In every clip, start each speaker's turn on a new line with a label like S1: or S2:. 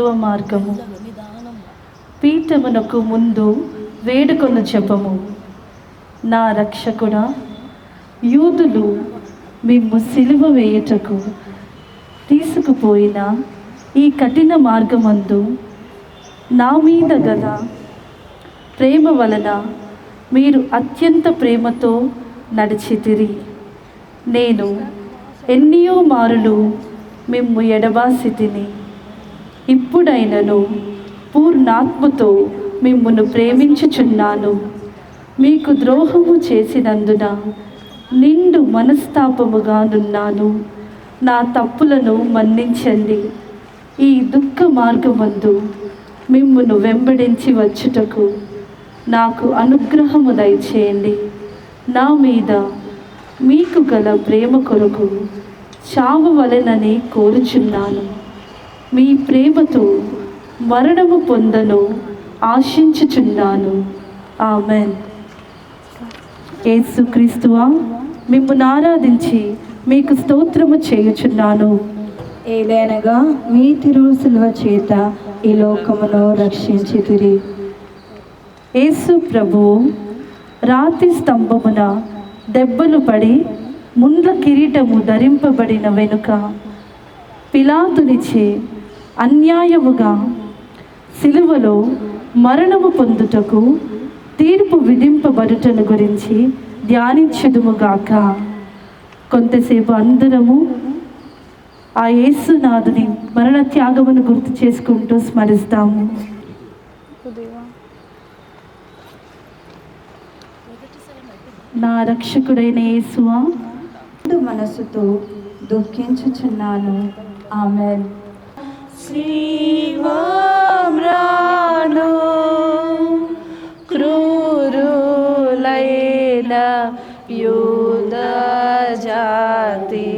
S1: సిలువ మార్గము. పీఠమునకు ముందు వేడుకొను జపము. నా రక్షకుడా, యూదులు మిమ్ము సిలువ వేయుటకు తీసుకుపోయిన ఈ కఠిన మార్గమందు నా మీద గల ప్రేమ వలన మీరు అత్యంత ప్రేమతో నడిచితిరి. నేను ఎన్నియో మారులు మిమ్ము ఎడబాసితిని. ఇప్పుడైనను పూర్ణాత్మతో మిమ్మును ప్రేమించుచున్నాను. మీకు ద్రోహము చేసినందున నిండు మనస్తాపముగానున్నాను. నా తప్పులను మన్నించండి. ఈ దుఃఖ మార్గమందు మిమ్మును వెంబడించి వచ్చుటకు నాకు అనుగ్రహము దయచేయండి. నా మీద మీకు గల ప్రేమ కొరకు చావవలెనని కోరుచున్నాను. మీ ప్రేమతో మరణము పొందను ఆశించుచున్నాను. ఆమెన్. యేసుక్రీస్తువా, మిమ్మును ఆరాధించి మీకు స్తోత్రము చేయుచున్నాను.
S2: ఏలైనగా మీ తిరుసిలువ చేత ఈ లోకమును రక్షించితిరి.
S1: యేసు ప్రభువు రాతి స్తంభమున దెబ్బలు పడి ముండ్ల కిరీటము ధరింపబడిన వెనుక పిలాతునిచే అన్యాయముగా సిలువలో మరణము పొందుటకు తీర్పు విధింపబడుటను గురించి ధ్యానించుదుముగాక. కొంతసేపు అందరము ఆ యేసునాథుని మరణ త్యాగమును గుర్తు చేసుకుంటూ స్మరిస్తాము. నా రక్షకుడైన యేసువా,
S2: మనసుతో దుఃఖించుచున్నాను. ఆమెన్.
S1: శ్రీవామ్రాను క్రూరులైన యూద జాతి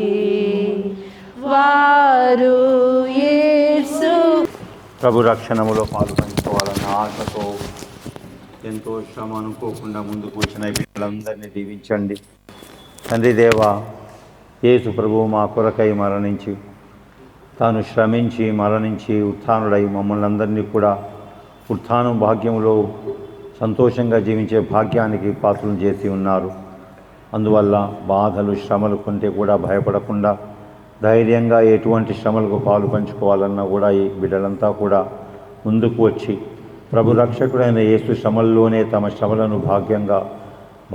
S1: వారు యేసు
S3: ప్రభు రక్షణములో పాల్పంచుకోవాలన్న ఆశతో ఎంతో శ్రమ అనుకోకుండా ముందుకు వచ్చిన పిల్లలందరినీ దీవించండి. తండ్రి దేవా, యేసు ప్రభువు మా కొరకై మరణించి తాను శ్రమించి మరణించి ఉత్థానుడై మమ్మల్ని అందరినీ కూడా ఉత్థానం భాగ్యములో సంతోషంగా జీవించే భాగ్యానికి పాత్రలు చేసి ఉన్నారు. అందువల్ల బాధలు శ్రమలు కొంటే కూడా భయపడకుండా ధైర్యంగా ఎటువంటి శ్రమలకు పాలు పంచుకోవాలన్నా కూడా ఈ బిడ్డలంతా కూడా ముందుకు వచ్చి ప్రభు రక్షకుడైన యేసు శ్రమల్లోనే తమ శ్రమలను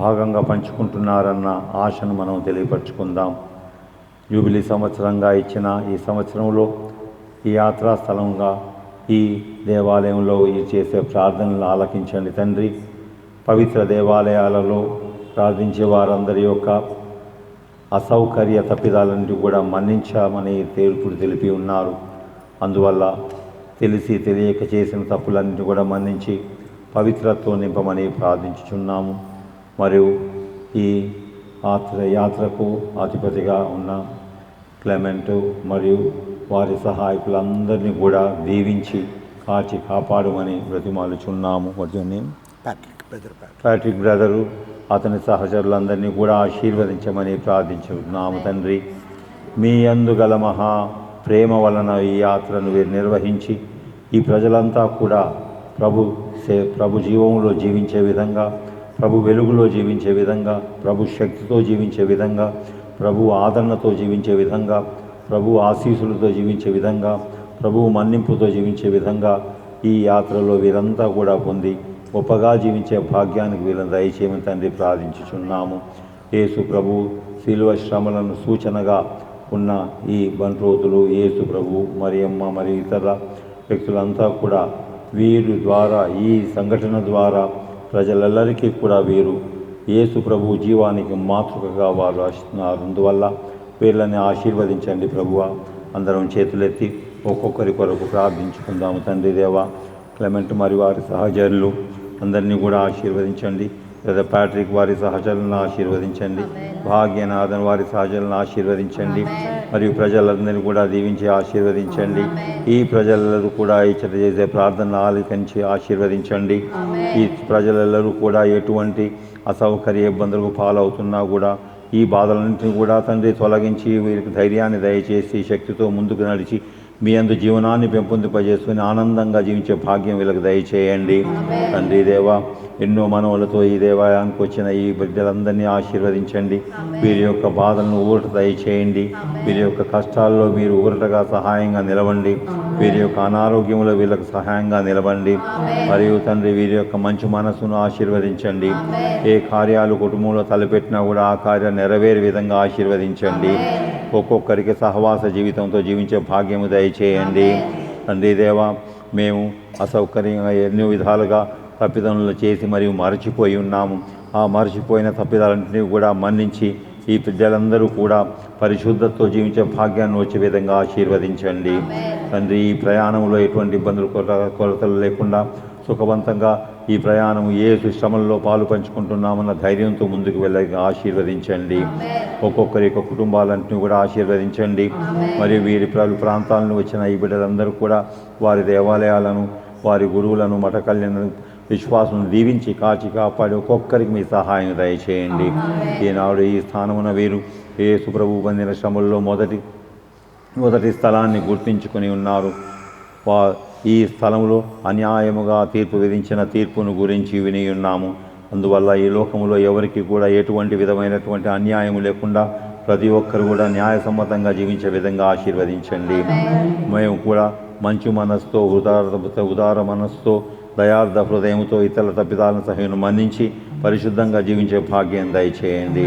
S3: భాగంగా పంచుకుంటున్నారన్న ఆశను మనం తెలియపరచుకుందాం. జూబిలీ సంవత్సరంగా ఇచ్చిన ఈ సంవత్సరంలో ఈ యాత్రా స్థలంగా ఈ దేవాలయంలో ఈ చేసే ప్రార్థనలు ఆలకించండి తండ్రి. పవిత్ర దేవాలయాలలో ప్రార్థించే వారందరి యొక్క అసౌకర్య తప్పిదాలన్నింటి కూడా మన్నించామని తీర్పుడు తెలిపి ఉన్నారు. అందువల్ల తెలిసి తెలియక చేసిన తప్పులన్నింటినీ కూడా మన్నించి పవిత్రత్వం నింపమని ప్రార్థించుచున్నాము. మరియు ఈ యాత్రకు అధిపతిగా ఉన్న క్లెమెంటు మరియు వారి సహాయకులందరినీ కూడా దీవించి కాచి కాపాడమని బ్రతిమాలుచున్నాము. ప్యాట్రిక్ బ్రదరు అతని సహచరులందరినీ కూడా ఆశీర్వదించమని ప్రార్థించున్నాము తండ్రి. మీ యందు గల మహా ప్రేమ వలన ఈ యాత్రను నిర్వహించి ఈ ప్రజలంతా కూడా ప్రభు జీవంలో జీవించే విధంగా, ప్రభు వెలుగులో జీవించే విధంగా, ప్రభు శక్తితో జీవించే విధంగా, ప్రభు ఆదరణతో జీవించే విధంగా, ప్రభు ఆశీస్సులతో జీవించే విధంగా, ప్రభు మన్నింపుతో జీవించే విధంగా ఈ యాత్రలో వీరంతా కూడా పొంది గొప్పగా జీవించే భాగ్యానికి వీళ్ళని దయచేయమని తండ్రి ప్రార్థించుచున్నాము. యేసు ప్రభు శిలువ శ్రమలను సూచనగా ఉన్న ఈ బంట్రోతులు, యేసు ప్రభు, మరియమ్మ మరియు ఇతర వ్యక్తులంతా కూడా వీరి ద్వారా, ఈ సంఘటన ద్వారా ప్రజలెల్లరికీ కూడా వీరు యేసు ప్రభు జీవానికి మాతృకగా వారు ఆశిస్తున్నారు. అందువల్ల వీళ్ళని ఆశీర్వదించండి ప్రభువా. అందరం చేతులెత్తి ఒక్కొక్కరి కొరకు ప్రార్థించుకుందాము. తండ్రి దేవా, క్లెమెంట్ మరియు వారి సహచరులు అందరినీ కూడా ఆశీర్వదించండి. లేదా ప్యాట్రిక్ వారి సహచరులను ఆశీర్వదించండి. భాగ్యనాథన్ వారి సహచరులను ఆశీర్వదించండి. మరియు ప్రజలందరినీ కూడా దీవించి ఆశీర్వదించండి. ఈ ప్రజలందరూ కూడా ఇచ్చట చేసే ప్రార్థనలు ఆలకించి ఆశీర్వదించండి. ఈ ప్రజలందరూ కూడా ఎటువంటి అసౌకర్య ఇబ్బందులకు పాలవుతున్నా కూడా ఈ బాధలన్నింటినీ కూడా తండ్రి తొలగించి వీరికి ధైర్యాన్ని దయచేసి శక్తితో ముందుకు నడిచి మీ అందు జీవనాన్ని పెంపొందింపజేసుకుని ఆనందంగా జీవించే భాగ్యం వీళ్ళకి దయచేయండి. తండ్రి దేవా, ఎన్నో మనవులతో ఈ దేవాలయానికి వచ్చిన ఈ బిడ్డలందరినీ ఆశీర్వదించండి. వీరి యొక్క బాధలను ఊరట దయచేయండి. వీరి యొక్క కష్టాల్లో మీరు ఊరటగా సహాయంగా నిలవండి. వీరి యొక్క అనారోగ్యంలో వీళ్ళకి సహాయంగా నిలవండి. మరియు తండ్రి, వీరి యొక్క మంచి మనసును ఆశీర్వదించండి. ఏ కార్యాలు కుటుంబంలో తలపెట్టినా కూడా ఆ కార్యాలు నెరవేరే విధంగా ఆశీర్వదించండి. ఒక్కొక్కరికి సహవాస జీవితంతో జీవించే భాగ్యము దయచేయండి. తండ్రి దేవా, మేము అసౌకర్యంగా ఎన్నో విధాలుగా తప్పిదములు చేసి మరియు మరచిపోయి ఉన్నాము. ఆ మరచిపోయిన తప్పిదాలన్నింటినీ కూడా మన్నించి ఈ బిడ్డలందరూ కూడా పరిశుద్ధతతో జీవించే భాగ్యాన్ని వచ్చే విధంగా ఆశీర్వదించండి. తండ్రి, ఈ ప్రయాణంలో ఎటువంటి ఇబ్బందులు కొరతలు లేకుండా సుఖవంతంగా ఈ ప్రయాణం యేసు శ్రమల్లో పాలు పంచుకుంటున్నామన్న ధైర్యంతో ముందుకు వెళ్ళగా ఆశీర్వదించండి. ఒక్కొక్కరి యొక్క కుటుంబాలన్నింటినీ కూడా ఆశీర్వదించండి. మరియు వీరి ప్రాంతాలను వచ్చిన ఈ బిడ్డలందరూ కూడా వారి దేవాలయాలను, వారి గురువులను, మఠ కళ్యాణను, విశ్వాసం దీవించి కాచి కాపాడి ఒక్కొక్కరికి మీ సహాయం దయచేయండి. ఈనాడు ఈ స్థానమున వీరు యేసు ప్రభువు పొందిన శ్రమల్లో మొదటి స్థలాన్ని గుర్తించుకొని ఉన్నారు. ఈ స్థలంలో అన్యాయముగా తీర్పు విధించిన తీర్పును గురించి విని ఉన్నాము. అందువల్ల ఈ లోకములో ఎవరికి కూడా ఎటువంటి విధమైనటువంటి అన్యాయం లేకుండా ప్రతి ఒక్కరు కూడా న్యాయసమ్మతంగా జీవించే విధంగా ఆశీర్వదించండి. మేము కూడా మంచి మనస్సుతో, ఉదార మనస్సుతో, దయార్థ హృదయంతో ఇతరుల తప్పిదాలను సహనం మన్నించి పరిశుద్ధంగా జీవించే భాగ్యం దయచేయండి.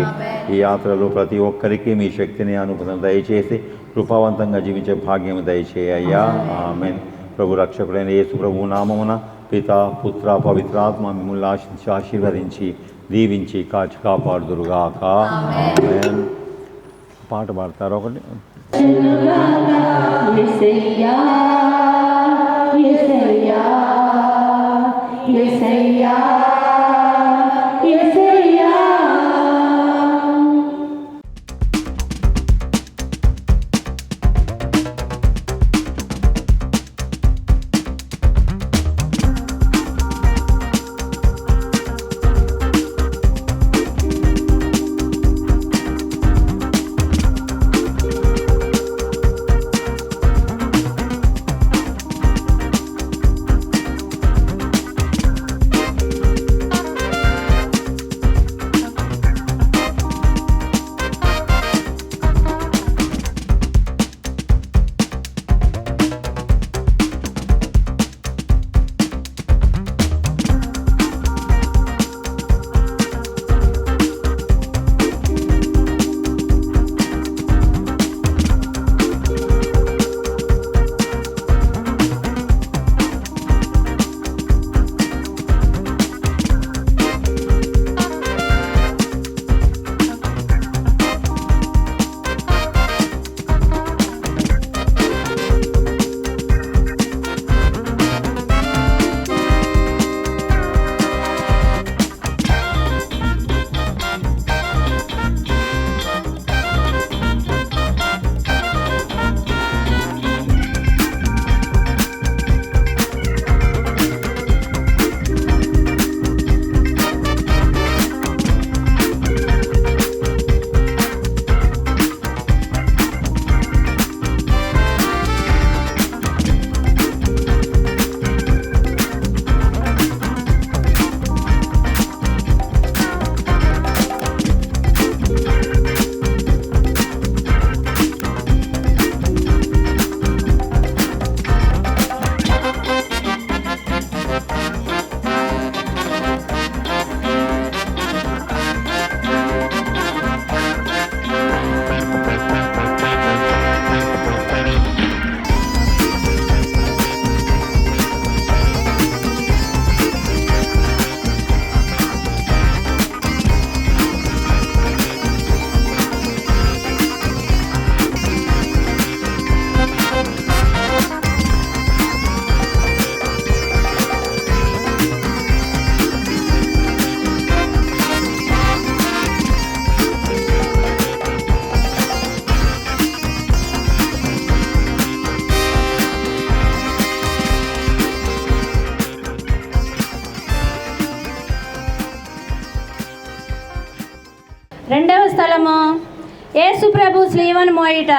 S3: ఈ యాత్రలో ప్రతి ఒక్కరికి మీ శక్తిని అనుభవం దయచేసి కృపావంతంగా జీవించే భాగ్యం దయచేయ్యా. ఆమేన్. ప్రభు రక్షకుడైన యేసు ప్రభు నామమున పితా, పుత్ర, పవిత్రాత్మ మిమ్మల్ని ఆశీర్వదించి దీవించి కాచి కాపాడుదురుగాక. ఆమేన్. పాట పాడతారు ఒకటి.
S4: రెండవ స్థలము యేసు ప్రభు స్లీవను మోయిట.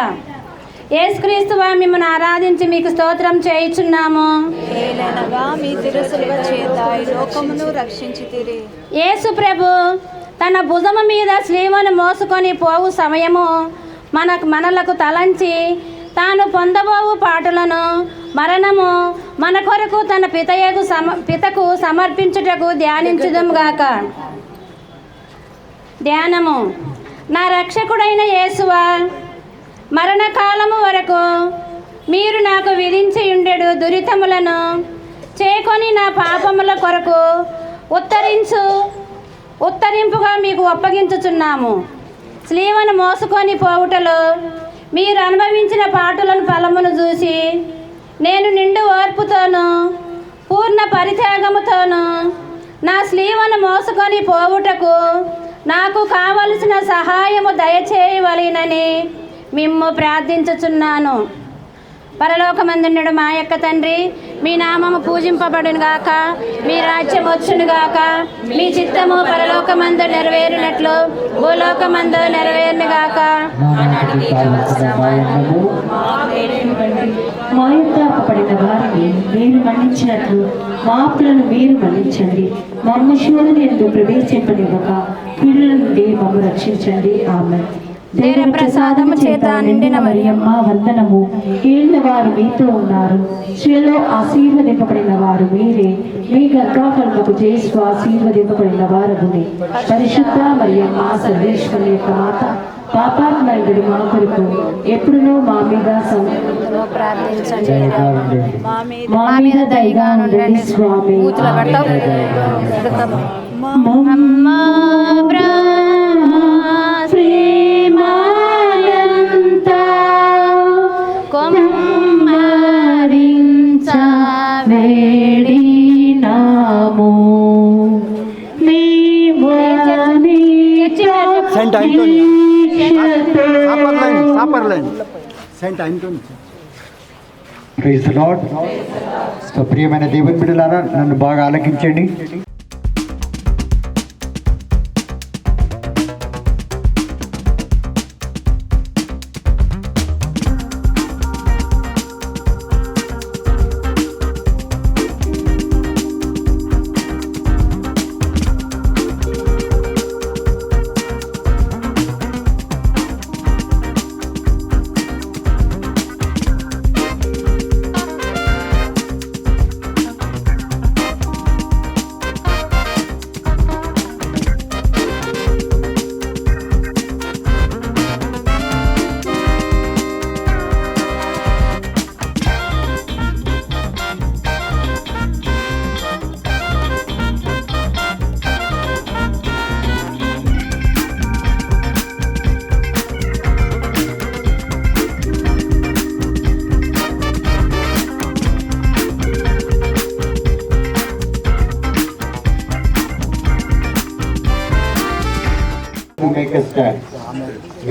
S4: యేసుక్రీస్తువా మిమ్మల్ని ఆరాధించి మీకు స్తోత్రం చేయుచున్నాము.
S2: ఏలనగా మీ తిరుసిలువ చేత ఈ లోకమును రక్షించితిరి.
S4: యేసు ప్రభు తన భుజము మీద శ్లీవను మోసుకొని పోవు సమయము మనలకు తలంచి తాను పొందబోవు పాటలను మరణము మన కొరకు తన పితకు సమర్పించుటకు ధ్యానించుదుముగాక. ధ్యానము. నా రక్షకుడైన యేసువా, మరణకాలము వరకు మీరు నాకు విధించి ఉండెడు దురితములను చేకొని నా పాపముల కొరకు ఉత్తరింపుగా మీకు అప్పగించుచున్నాము. స్లీవను మోసుకొని పోవుటలో మీరు అనుభవించిన పాటలను ఫలమును చూసి నేను నిండు ఓర్పుతోనూ పూర్ణ పరిత్యాగముతోనూ నా స్లీవను మోసుకొని పోవుటకు నాకు కావలసిన సహాయము దయచేయవలెనని మిమ్ము ప్రార్థించుచున్నాను. పరలోకమందుండు మా యొక్క తండ్రి, మీ నామము పూజింపబడును గాక, మీ రాజ్యం వచ్చును గాక, మీ చిత్తము పరలోకమందు నెరవేరినట్లు భూలోకమందు నెరవేరును గాక.
S5: మా యొక్క అప్పబడిన వారిని మీరు మన్నించినట్లు మా అప్పులను మీరు మన్నించండి. మమ్మ శోధన ఎందు ప్రవేశింపనివ్వక కీడుల నుండి మమ్మ రక్షించండి. ఆమేన్.
S4: దేవ ప్రసాదము చేత నిండిన
S5: మరియమ్మ వందనము. ఏళ్ళ వారు మీతో ఉన్నారు, స్త్రీలో ఆశీర్వదింపబడిన వారు మీరే. మీ గర్భఫలముకు చేసి ఆశీర్వదింపబడిన వారగునే. పరిశుద్ధ మరియమ్మ సర్వేశ్వరి యొక్క మాత, పాపాత్మయుడు మా కొరకు ఎప్పుడునూ మా మీద
S4: ప్రార్థించండి.
S5: మా మీద దయగా ఉండండి స్వామి.
S4: అమ్మా
S6: Saint Antony Saint Antony. Praise the Lord. So ప్రియమైన దేవుని బిడ్డలారా, నన్ను బాగా ఆలకించండి.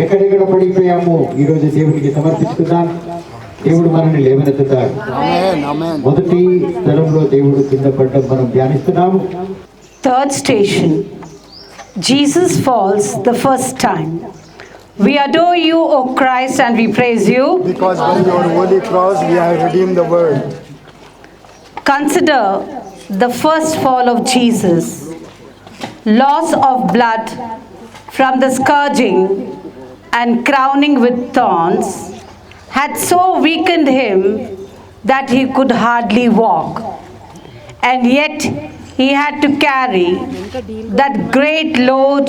S6: ఎక్కడెక్కడ పడిపోయాము ఈరోజు దేవునికి సమర్పించుకుందాం. దేవుడు మనల్ని లేవనెత్తుతాడు. మొదటి స్థలంలో దేవుడు కింద పడ్డం మనం ధ్యానిస్తున్నాము.
S7: Third station, Jesus falls the first time. We adore you, O Christ, and we praise you.
S6: Because by your holy cross we have redeemed the world.
S7: Consider the first fall of Jesus. Loss of blood from the scourging and crowning with thorns had so weakened him that he could hardly walk. And yet he had to carry that great load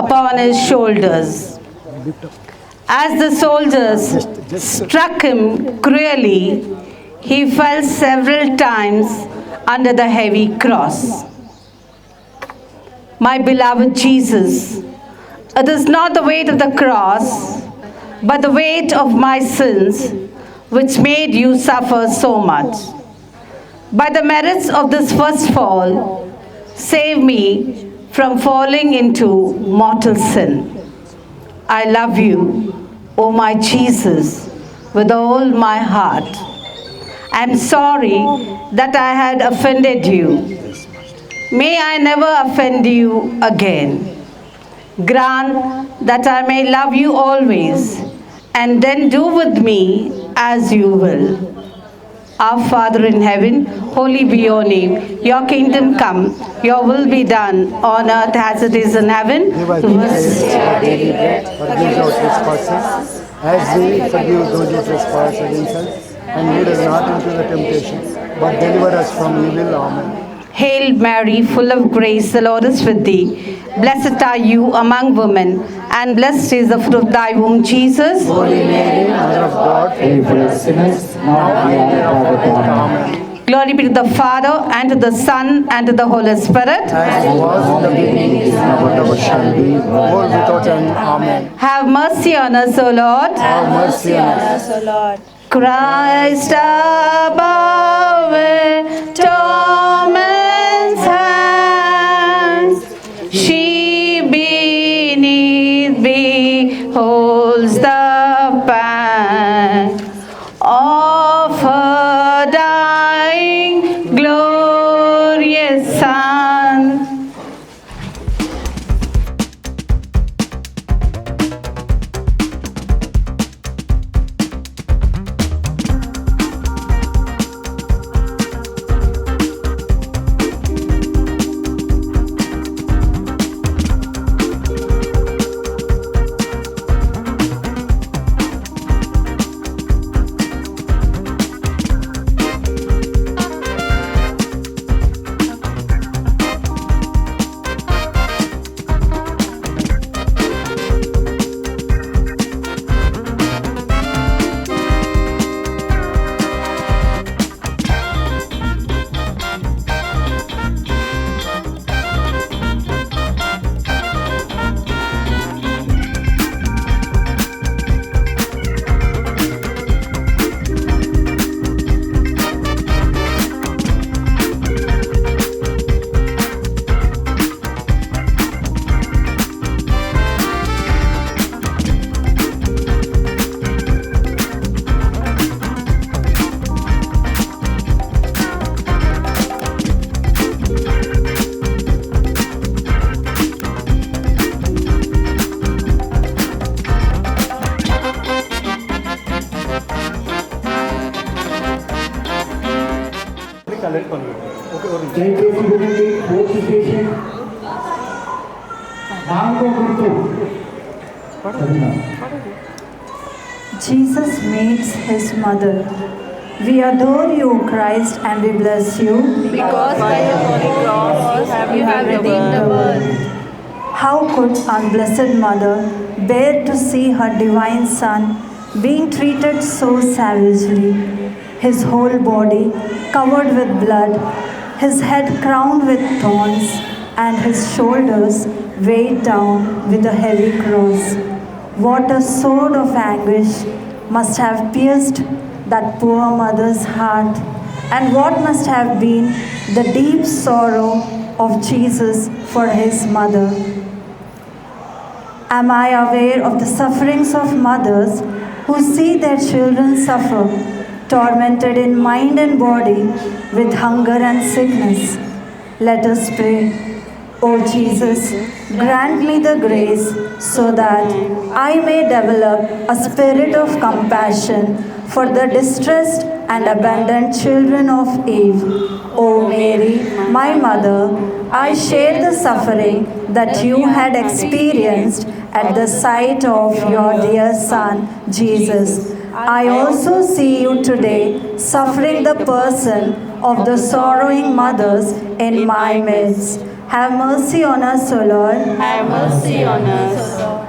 S7: upon his shoulders. As the soldiers struck him cruelly, he fell several times under the heavy cross. My beloved Jesus, it is not the weight of the cross, but the weight of my sins which made you suffer so much. By the merits of this first fall, save me from falling into mortal sin. I love you, O my Jesus, with all my heart. I am sorry that I had offended you. May I never offend you again. Grant that I may love you always and then do with me as you will. Our Father in heaven, holy be your name. Your kingdom come, your will be done on earth as it is in heaven.
S8: Give us this day our daily bread, forgive our trespasses, as we forgive those who trespass against us, and lead us not into the temptation, but deliver us from evil. Amen.
S7: Hail Mary, full of grace, the Lord is with thee. Blessed are you among women, and blessed is the fruit of thy womb, Jesus.
S8: Holy Mary, Mother of God,
S6: pray for us sinners, now and at the hour of our death.
S8: Amen.
S7: Glory be to the Father, and to the Son, and to the Holy Spirit.
S8: As it was in the beginning, is now, and ever shall be, world without end. Amen.
S7: Have mercy on us, O Lord.
S8: Have mercy on us.
S2: O Lord.
S7: Christ above it, torments hands. She beneath beholds the pang of her dying glorious Son.
S6: దయచేసి వినండి, పూర్తి చేసి నాలుగో గుర్తు చదివాం.
S1: Jesus meets his mother. We adore you, Christ, and we bless you.
S2: Because by your holy cross you have redeemed the world.
S1: How could our blessed mother bear to see her divine son being treated so savagely? His whole body covered with blood, his head crowned with thorns, and his shoulders weighed down with a heavy cross. What a sword of anguish must have pierced that poor mother's heart, and what must have been the deep sorrow of Jesus for his mother. Am I aware of the sufferings of mothers who see their children suffer, tormented in mind and body with hunger and sickness? Let us pray. O Jesus, grant me the grace so that I may develop a spirit of compassion for the distressed and abandoned children of Eve. O Mary, my mother, I share the suffering that you had experienced at the sight of your dear son, Jesus. I also see you today suffering the person of the sorrowing mothers in my midst. Have mercy on us, O Lord.
S2: Have mercy on us, O Lord.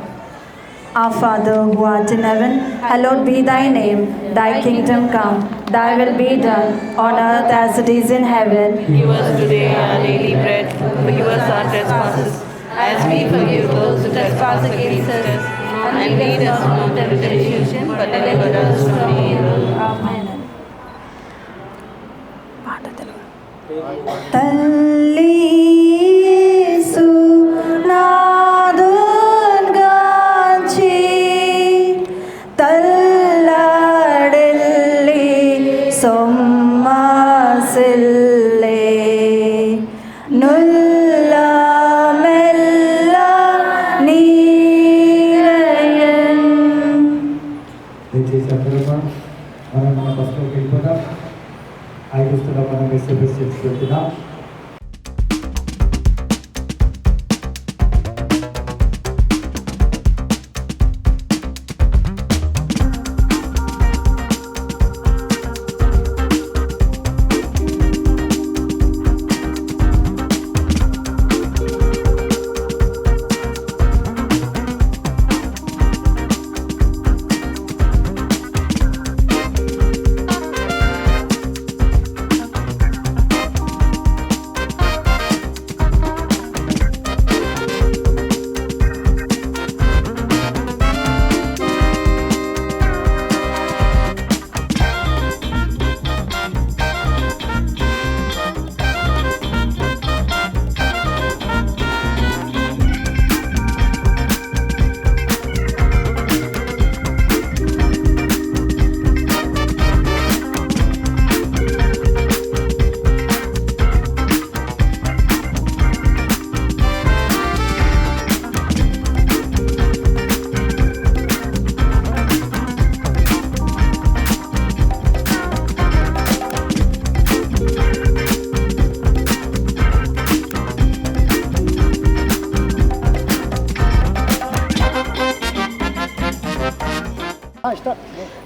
S1: Our Father, who art in heaven, hallowed be thy name. Thy kingdom come, thy will be done, on earth as it is in heaven.
S9: Give us today our daily bread. Forgive us our trespasses, as we forgive those who trespass against us. And lead us not into temptation, but deliver us from evil.
S1: Amen. తల్లి యేసు నాదున్ గాంచి తల్లడెల్లి సొమ్మసిల్లే నుల్ల మెల్ల నీరయన్
S6: ప్రదర్శించుకుంటున్నాం.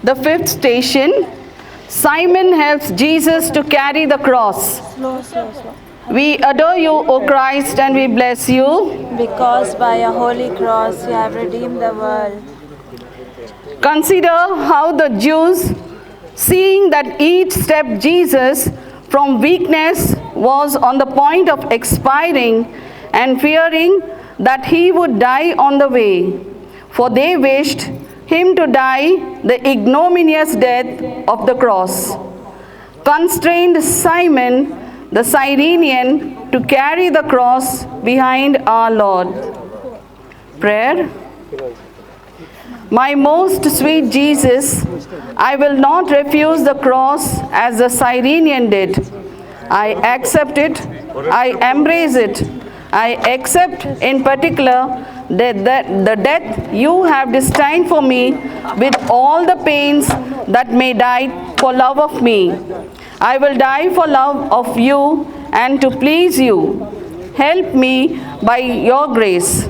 S7: The fifth station, Simon helps Jesus to carry the cross. We adore you, O Christ, and we bless you.
S2: Because by a holy cross you have redeemed the world.
S7: Consider how the Jews, seeing that each step Jesus from weakness was on the point of expiring and fearing that he would die on the way, for they wished him to die the ignominious death of the cross, constrained Simon the Cyrenian to carry the cross behind our Lord. Prayer. My most sweet Jesus, I will not refuse the cross as the Cyrenian did. I accept it, I embrace it. I accept in particular the death you have destined for me with all the pains that may die for love of me. I will die for love of you and to please you. Help me by your grace.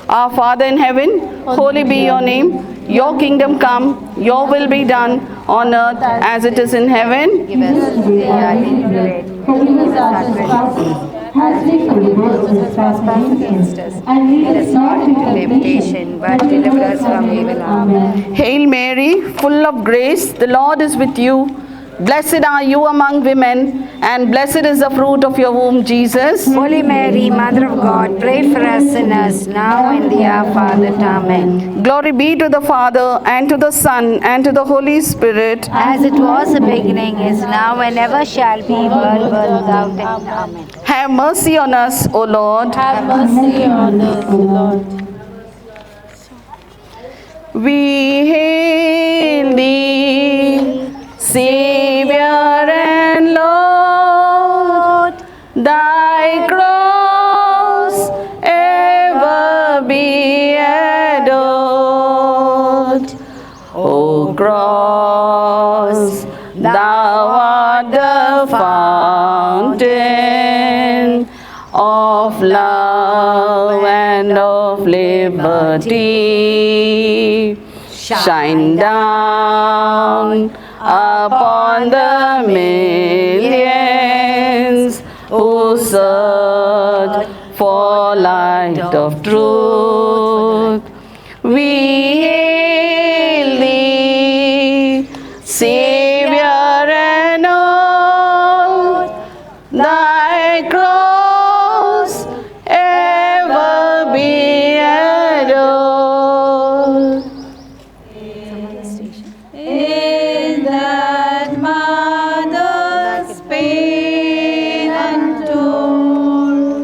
S7: Our Father in heaven, holy be your name. Your kingdom come, your will be done on earth as it is in heaven.
S2: Give us today our daily bread.
S5: Forgive us our trespasses, as we forgive those who trespass against us. And lead us not into temptation, but deliver us from evil. Amen.
S7: Hail Mary, full of grace, the Lord is with you. Blessed are you among women, and blessed is the fruit of your womb, Jesus.
S2: Holy Mary, Mother of God, pray for us sinners, now and the hour of our death. Amen.
S7: Glory be to the Father, and to the Son, and to the Holy Spirit.
S2: As it was in the beginning, is now, and ever shall be, world without end. Amen.
S7: Have mercy on us, O Lord.
S2: Have mercy on us, O Lord.
S7: We hail thee, Savior and Lord, thy cross ever be adored. O cross, thou art the fountain of love and of liberty. Shine down upon the millions who search for light of truth. We hail thee, Savior and all, thy cross ever be adored. In that mother's pain and toil.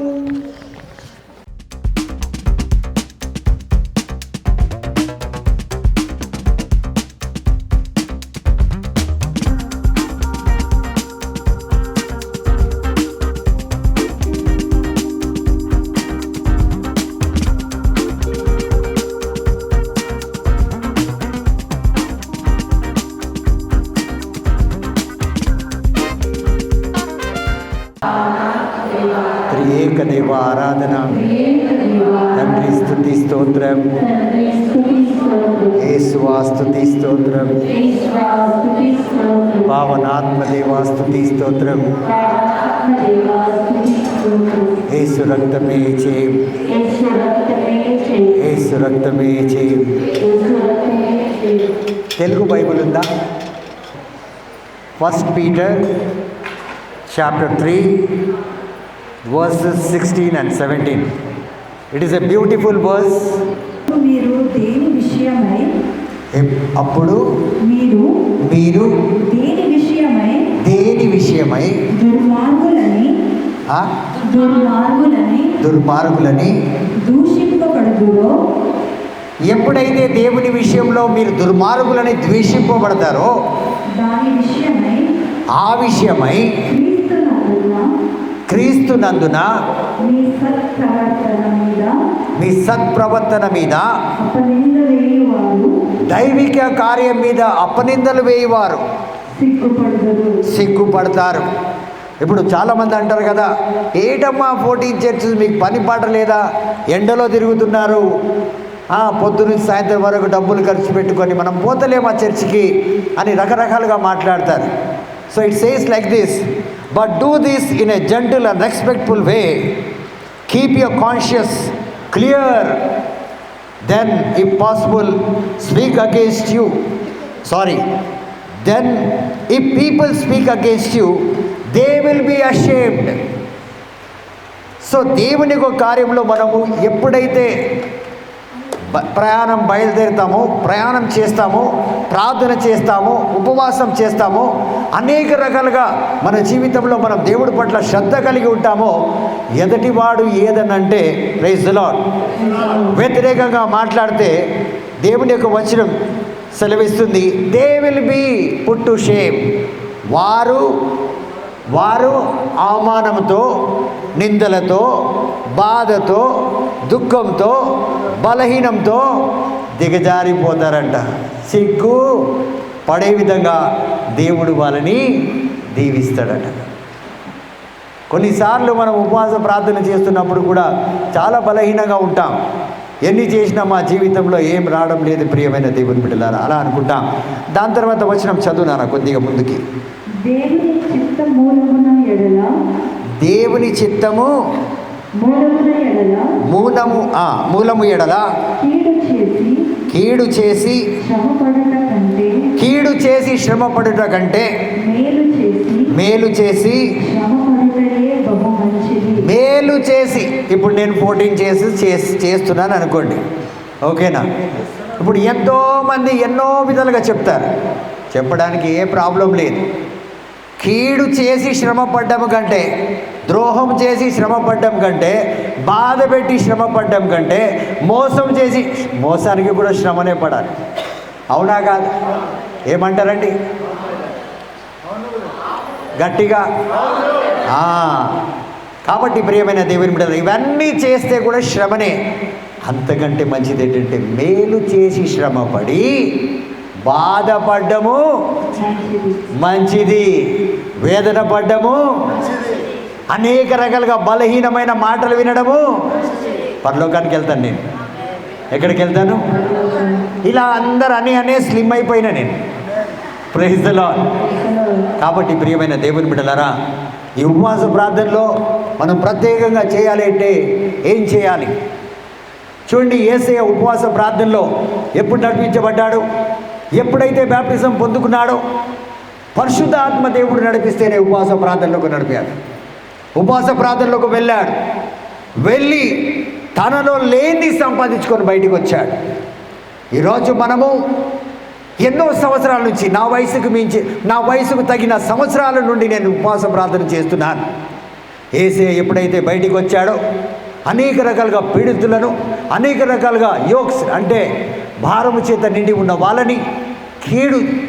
S6: త్రియేకదేవ ఆరాధన. తండ్రి స్తుతి స్తోత్రం. యేసువా స్తుతి స్తోత్రం. పావనాత్మదేవా స్తుతి స్తోత్రం. యేసు రక్తమే చేయం, యేసు రక్తమే చేయం. తెలుగు బైబిల్ ఉందా? 1 Peter chapter 3 verses 16 and 17. It is a beautiful verse.
S1: మీరు దేని విషయమై
S6: అప్పుడు
S1: మీరు
S6: మీరు
S1: దేని విషయమై
S6: దేని విషయమై
S1: దుర్మార్గులని
S6: దుర్మార్గులని
S1: దూషింపబడుదురో,
S6: ఎప్పుడైతే దేవుని విషయంలో మీరు దుర్మార్గులని ద్వేషింపబడతారో
S1: దాని విషయమై
S6: ఆ విషయమై క్రీస్తునందున మీ సత్ప్రవర్తన మీద దైవిక కార్యం మీద అపనిందలు వేయవారు సిగ్గుపడతారు. ఇప్పుడు చాలామంది అంటారు కదా, ఏటమ్మా 14 చర్చెస్, మీకు పని పాట లేదా, ఎండలో తిరుగుతున్నారు, పొద్దునుంచి సాయంత్రం వరకు డబ్బులు ఖర్చు పెట్టుకొని మనం పోతలేము ఆ చర్చికి అని రకరకాలుగా మాట్లాడతారు. So it says like this, but do this in a gentle and respectful way. Keep your conscious clear. Then if possible speak against you. Then if people speak against you, they will be ashamed. So దేవుని యొక్క కార్యంలో మనము ఎప్పుడైతే ప్రయాణం చేస్తామో, ప్రార్థన చేస్తామో, ఉపవాసం చేస్తామో, అనేక రకాలుగా మన జీవితంలో మనం దేవుడి పట్ల శ్రద్ధ కలిగి ఉంటామో, ఎదటివాడు ఏదనంటే ప్రైజ్ ది లార్డ్ వ్యతిరేకంగా మాట్లాడితే దేవుని యొక్క వచనం సెలవిస్తుంది, they will be put to shame. వారు అవమానంతో, నిందలతో, బాధతో, దుఃఖంతో, బలహీనంతో దిగజారిపోతారంట. సిగ్గు పడే విధంగా దేవుడు వాళ్ళని దీవిస్తాడట. కొన్నిసార్లు మనం ఉపవాస ప్రార్థన చేస్తున్నప్పుడు కూడా చాలా బలహీనంగా ఉంటాం. ఎన్ని చేసినా మా జీవితంలో ఏం రావడం లేదు ప్రియమైన దేవుని బిడ్డలారా అలా అనుకుంటాం. దాని తర్వాత వచనం చదువునా కొద్దిగా ముందుకి. దేవుని చిత్తము మూలము ఎడల కీడు చేసి శ్రమపడుట కంటే మేలు చేసి ఇప్పుడు నేను 14 చేస్తున్నాను అనుకోండి, ఓకేనా? ఇప్పుడు ఎంతోమంది ఎన్నో విధాలుగా చెప్తారు, చెప్పడానికి ఏ ప్రాబ్లం లేదు. కీడు చేసి శ్రమపడ్డం కంటే, ద్రోహం చేసి శ్రమపడ్డం కంటే, బాధ పెట్టి శ్రమపడ్డం కంటే, మోసానికి కూడా శ్రమనే పడాలి. అవునా కాదు? ఏమంటారండి గట్టిగా? కాబట్టి ప్రియమైన దేవుని బిడ్డలు, ఇవన్నీ చేస్తే కూడా శ్రమనే. అంతకంటే మంచిది ఏంటంటే మేలు చేసి శ్రమపడి బాధపడ్డము మంచిది, వేదన పడ్డము, అనేక రకాలుగా బలహీనమైన మాటలు వినడము. పరలోకానికి వెళ్తాను నేను. ఎక్కడికి వెళ్తాను? ఇలా అందరు అనే స్లిమ్ అయిపోయినా నేను. Praise the Lord. కాబట్టి ప్రియమైన దేవుని బిడ్డలారా, ఈ ఉపవాస ప్రార్థనలో మనం ప్రత్యేకంగా చేయాలి అంటే ఏం చేయాలి? చూడండి, యేసయ్య ఉపవాస ప్రార్థనలో ఎప్పుడు నడిపించబడ్డాడు? ఎప్పుడైతే బ్యాప్టిజం పొందుకున్నాడో పరిశుద్ధ ఆత్మ దేవుడు నడిపిస్తేనే ఉపవాస ప్రార్థనలోకి నడిపాడు. ఉపవాస ప్రార్థనలోకి వెళ్ళి తనలో లేని సంపాదించుకొని బయటికి వచ్చాడు. ఈరోజు మనము ఎన్నో సంవత్సరాల నుంచి, నా వయసుకు తగిన సంవత్సరాల నుండి నేను ఉపవాస ప్రార్థన చేస్తున్నాను. యేసయ్య ఎప్పుడైతే బయటికి వచ్చాడో అనేక రకాలుగా పీడితులను, అనేక రకాలుగా యోక్స్ అంటే భారము చేత నిండి ఉన్న వాళ్ళని,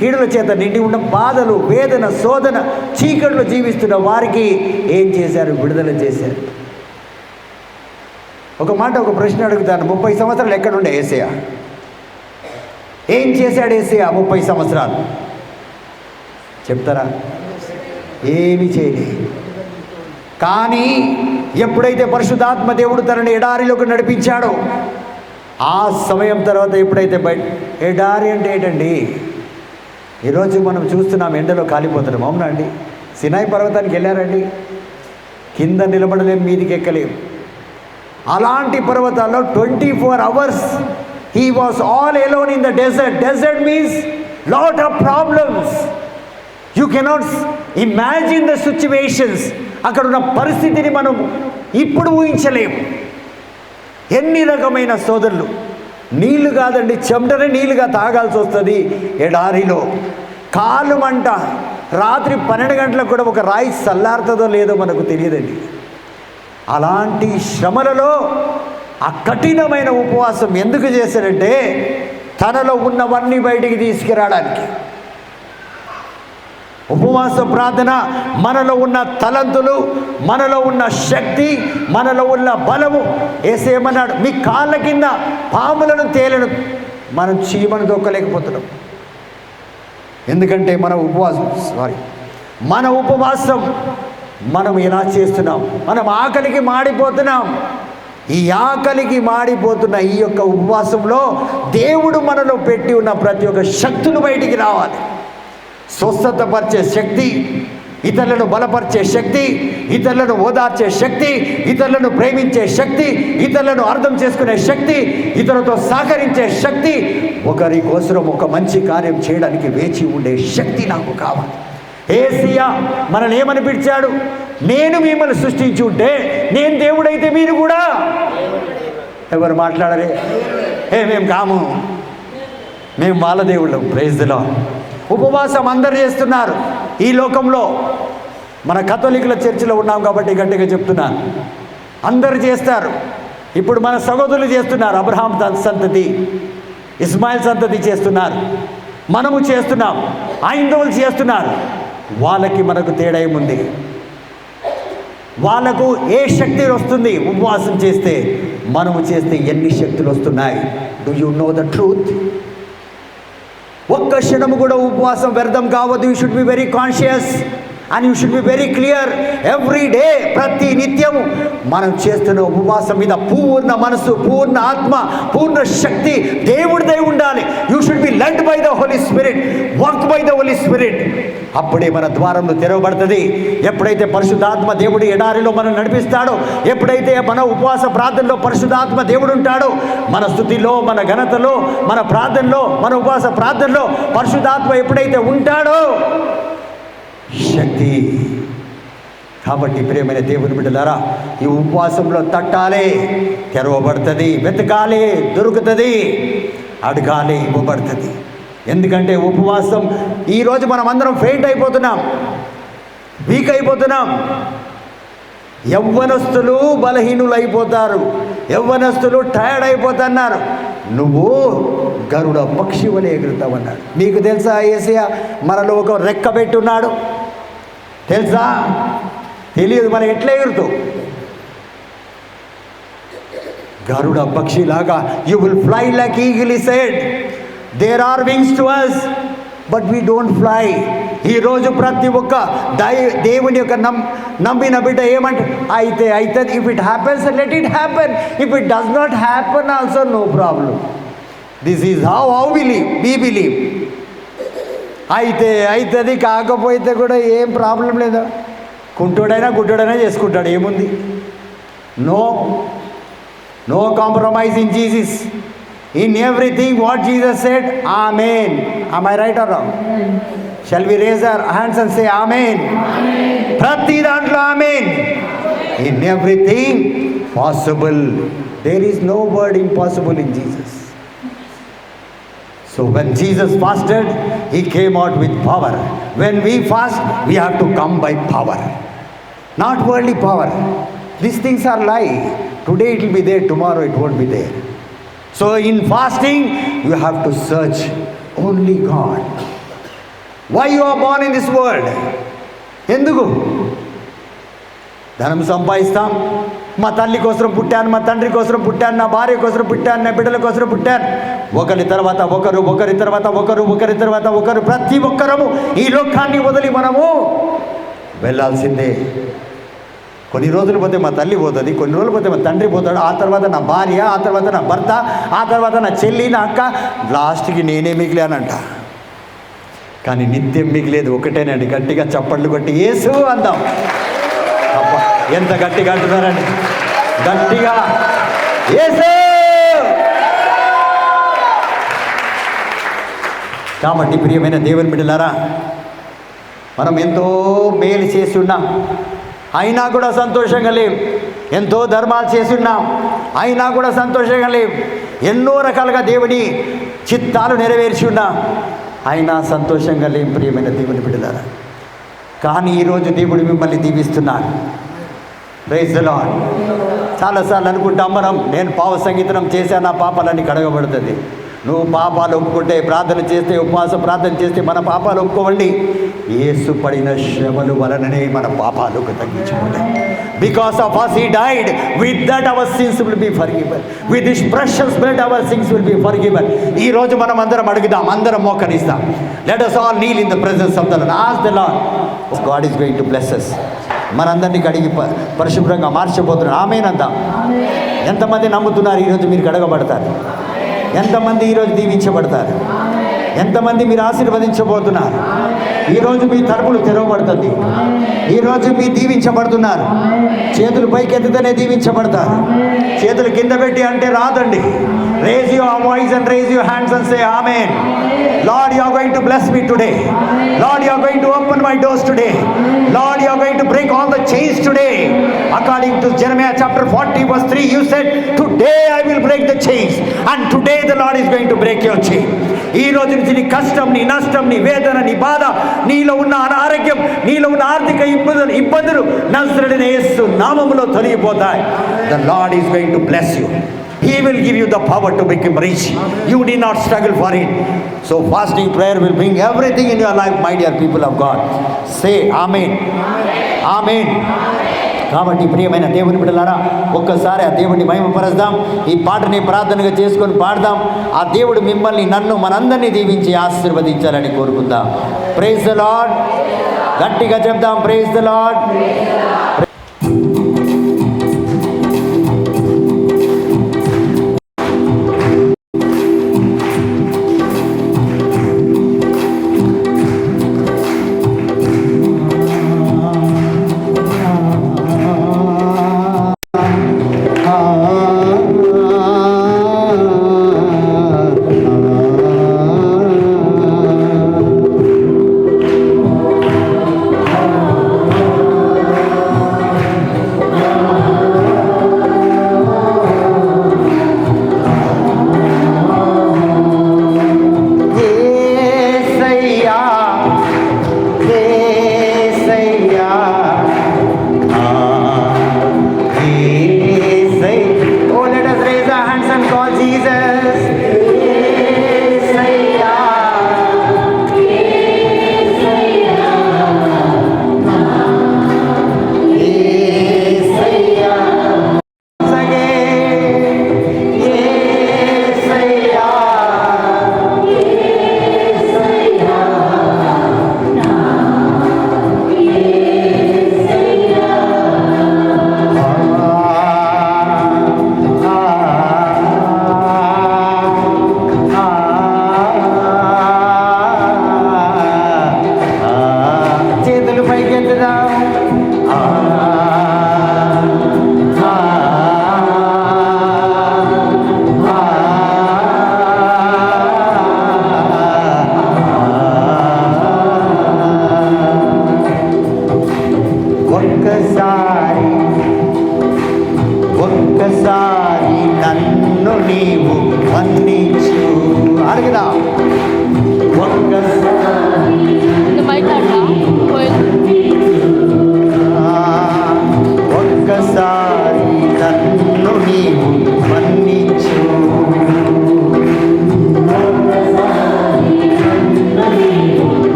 S6: కీడుల చేత నిండి ఉన్న బాధలు, వేదన, శోధన, చీకట్లో జీవిస్తున్న వారికి ఏం చేశారు? విడుదల చేశారు. ఒక ప్రశ్న అడుగుతాను, 30 సంవత్సరాలు ఎక్కడుండే యేసయ్య? ఏం చేశాడు యేసయ్య 30 సంవత్సరాలు? చెప్తారా? ఏమి చేయలేదు. కానీ ఎప్పుడైతే పరిశుద్ధాత్మ దేవుడు తనని ఎడారిలోకి నడిపించాడో ఆ సమయం తర్వాత ఎప్పుడైతే ఎడారి అంటే ఏంటండి? ఈరోజు మనం చూస్తున్నాం, ఎండలో కాలిపోతున్నాం, అవునా అండి? సినాయి పర్వతానికి వెళ్ళారండి, కింద నిలబడలేం, మీదికి ఎక్కలేం. అలాంటి పర్వతాల్లో 24 hours he was all alone in the desert. Desert means lot of problems. You cannot imagine the situations. అక్కడ ఉన్న పరిస్థితిని మనం ఇప్పుడు ఊహించలేం. ఎన్ని రకమైన సోదరులు, నీళ్లు కాదండి, చెమటనే నీళ్లుగా తాగాల్సి వస్తుంది ఎడారిలో. కాలు మంట, రాత్రి 12 గంటలకు కూడా ఒక రాయి చల్లారుతుందో లేదో మనకు తెలియదండి. అలాంటి శ్రమలలో ఆ కఠినమైన ఉపవాసం ఎందుకు చేశారంటే తనలో ఉన్నవన్నీ బయటికి తీసుకురావడానికి. ఉపవాస ప్రార్థన మనలో ఉన్న తలంతులు, మనలో ఉన్న శక్తి, మనలో ఉన్న బలము. యేసేమన్నాడు, మీ కాళ్ళ కింద పాములను తేలను, మనం చీమను దొక్కలేకపోతున్నాం. ఎందుకంటే మన ఉపవాసం మనం ఎలా చేస్తున్నాం? మనం ఆకలికి మాడిపోతున్నాం. ఈ ఆకలికి మాడిపోతున్న ఈ యొక్క ఉపవాసంలో దేవుడు మనలో పెట్టి ఉన్న ప్రతి ఒక్క శక్తులు బయటికి రావాలి. స్వస్థతపరిచే శక్తి, ఇతరులను బలపరిచే శక్తి, ఇతరులను ఓదార్చే శక్తి, ఇతరులను ప్రేమించే శక్తి, ఇతరులను అర్థం చేసుకునే శక్తి, ఇతరులతో సహకరించే శక్తి, ఒకరి కోసం ఒక మంచి కార్యం చేయడానికి వేచి ఉండే శక్తి నాకు కావాలి. యేసయ్య మనల్ని ఏమని పిలిచాడు? నేను మిమ్మల్ని సృష్టించి ఉంటే నేను దేవుడైతే మీరు కూడా. ఎవరు మాట్లాడరే? మేము కాము, మేము వాళ్ళ దేవుళ్ళం. Praise the lord. ఉపవాసం అందరు చేస్తున్నారు ఈ లోకంలో. మన కథోలికుల చర్చిలో ఉన్నాం కాబట్టి గట్టిగా చెప్తున్నాను, అందరు చేస్తారు. ఇప్పుడు మన సహోదరులు చేస్తున్నారు, అబ్రహాం సంతతి, ఇస్మాయిల్ సంతతి చేస్తున్నారు, మనము చేస్తున్నాం, హైందవులు చేస్తున్నారు. వాళ్ళకి మనకు తేడా ఏముంది? వాళ్ళకు ఏ శక్తి వస్తుంది ఉపవాసం చేస్తే? మనము చేస్తే ఎన్ని శక్తులు వస్తున్నాయి? Do you know the truth? ఒక్క క్షణము కూడా ఉపవాసం వ్యర్థం కావద్దు. You should be very conscious and you should be very clear every day. ప్రతి నిత్యము మనం చేస్తున్న ఉపవాసం మీద పూర్ణ మనసు, పూర్ణ ఆత్మ, పూర్ణ శక్తి దేవుడిదై ఉండాలి. You should be led by the Holy Spirit, work by the Holy Spirit. అప్పుడే మన ద్వారంలో తెరవబడుతుంది. ఎప్పుడైతే పరిశుద్ధాత్మ దేవుడు ఎడారిలో మనం నడిపిస్తాడో, ఎప్పుడైతే మన ఉపవాస ప్రార్థనలో పరిశుద్ధాత్మ దేవుడు ఉంటాడో, మన స్తుతిలో, మన ఘనతలో, మన ప్రార్థనలో, మన ఉపవాస ప్రార్థనలో పరిశుద్ధాత్మ ఎప్పుడైతే ఉంటాడో శక్తి. కాబట్టి ప్రియమైన దేవుని బిడ్డలారా, ఈ ఉపవాసంలో తట్టాలి, తెరవబడుతుంది. వెతకాలి, దొరుకుతుంది. అడగాలి, ఇవ్వబడుతుంది. ఎందుకంటే ఉపవాసం ఈరోజు మనం అందరం ఫెయింట్ అయిపోతున్నాం, వీక్ అయిపోతున్నాం. యవ్వనస్తులు బలహీనులు అయిపోతారు, యవ్వనస్తులు టైర్డ్ అయిపోతున్నారు. నువ్వు గరుడ పక్షి వలె ఎగురుతావన్నాడు. మీకు తెలుసా యేసయ్య మనలో ఒక రెక్క పెట్టున్నాడు? తెలుసా? తెలియదు. మనం ఎట్లా ఎగురుతావు? గరుడ పక్షిలాగా you will fly like eagle he said. There are wings to us but we don't fly. ఈరోజు ప్రతి ఒక్క దేవుని యొక్క నమ్మిన బిడ్డ ఏమంటే అయితే అవుతుంది. If it happens let it happen. If it does not happen also no problem. This is how we believe. అయితే అవుతుంది, కాకపోతే కూడా ఏం ప్రాబ్లం లేదు. కుంటోడైనా గుడ్డోడైనా చేసుకుంటాడు, ఏముంది? No compromise in Jesus. In everything what Jesus said, Amen. Am I right or wrong? Shall we raise our hands and say Amen? Prati dantlo Amen. In everything possible. There is no word impossible in Jesus. So when Jesus fasted, he came out with power. When we fast, we have to come by power, not worldly power. These things are lie. Today it will be there, tomorrow it won't be there. So in fasting, you have to search only God. Why you are born in this world? ఎందుకు? ధనం సంపాదిస్తాం. మా తల్లి కోసం పుట్టాను, మా తండ్రి కోసం పుట్టాను, నా భార్య కోసం పుట్టాను, నా బిడ్డల కోసం పుట్టాను. ఒకరి తర్వాత ఒకరు, ఒకరి తర్వాత ఒకరు, ఒకరి తర్వాత ఒకరు, ప్రతి ఒక్కరము ఈ లోకాన్ని వదిలి మనము వెళ్ళాల్సిందే. కొన్ని రోజులు పోతే మా తల్లి పోతుంది, కొన్ని రోజులు పోతే మా తండ్రి పోతాడు, ఆ తర్వాత నా భార్య, ఆ తర్వాత నా భర్త, ఆ తర్వాత నా చెల్లి, నా అక్క, లాస్ట్కి నేనే మిగిలానంట. కానీ నిత్యం మిగిలేదు ఒకటేనండి. గట్టిగా చప్పట్లు కొట్టి యేసు అందాం. అబ్బా ఎంత గట్టిగా అంటున్నారండి, గట్టిగా యేసు. కాబట్టి ప్రియమైన దేవుని బిడ్డలారా, మనం ఎంతో మేలు చేసి ఉన్నాం, అయినా కూడా సంతోషంగా లేవు. ఎంతో ధర్మాలు చేసి ఉన్నాం, అయినా కూడా సంతోషంగా లేవు. ఎన్నో రకాలుగా దేవుని చిత్తాలు నెరవేర్చి ఉన్నాం, అయినా సంతోషంగా లేవు ప్రియమైన దేవుని బిడ్డలారా. కానీ ఈరోజు దేవుడు మిమ్మల్ని దీవిస్తున్నాడు. Praise the lord. చాలాసార్లు అనుకుంటాం మనం, నేను పావ సంగీతం చేశాను, నా పాపాలన్నీ కడగబడుతుంది. నువ్వు పాపాలు ఒప్పుకుంటే, ప్రార్థన చేస్తే, ఉపవాస ప్రార్థన చేస్తే మన పాపాలు ఒప్పుకోవండి. యేసు పడిన శ్రమలు వలననే మన పాపాలు తగ్గించుకుంటాయి. Because of us he died, with that our sins will be forgiven, with his precious blood our sins will be forgiven. ఈ రోజు మనం అందరం అడుగుదాం, అందరం మోకరిస్తాం. Let us all kneel in the presence of the Lord. Ask the Lord. God is going to bless us. మనందరినీ కడిగి పరిశుభ్రంగా మార్చబోతున్నారు. ఆమేనందాం. ఎంతమంది నమ్ముతున్నారు ఈరోజు మీరు కడగబడతారు? ఎంతమంది ఈరోజు దీవించబడతారు? ఎంతమంది మీరు ఆశీర్వదించబోతున్నారు? ఈరోజు మీ తలుపులు తెరవబడుతుంది. ఈరోజు మీరు దీవించబడుతున్నారు. చేతులు పైకెత్తితేనే దీవించబడతారు. చేతులు కింద పెట్టి అంటే రాదండి. Raise your voice and raise your hands and say amen. Lord, you are going to bless me today. Lord, you are going to open my doors today. Lord, you are going to break all the chains today. According to Jeremiah chapter 40 verse 3, you said, today I will break the chains, and today the Lord is going to break your chain. ఈ రోజు నుంచి నీ కష్టం, నీ నష్టం, నీ వేదన, నీ బాధ, నీలో ఉన్న అనారోగ్యం, నీలో ఉన్న ఆర్థిక ఇబ్బందులు నజరేయుడైన యేసు నామములో తొలగిపోతాయి. The Lord is going to bless you. He will give you the power to become rich. You need not struggle for it. So fasting prayer will bring everything in your life, my dear people of God. Say amen. Amen. కాబట్టి ప్రియమైన దేవుని బిడ్డలారా, ఒక్కసారి ఆ దేవుడిని మహిమపరుద్దాం. ఈ పాటని ప్రార్థనగా చేసుకొని పాడదాం. ఆ దేవుడు మిమ్మల్ని, నన్ను, మనందరినీ దీవించి ఆశీర్వదించాలని కోరుకుందాం. Praise the Lord. గట్టిగా చెప్దాం, ప్రైజ్ ది లార్డ్.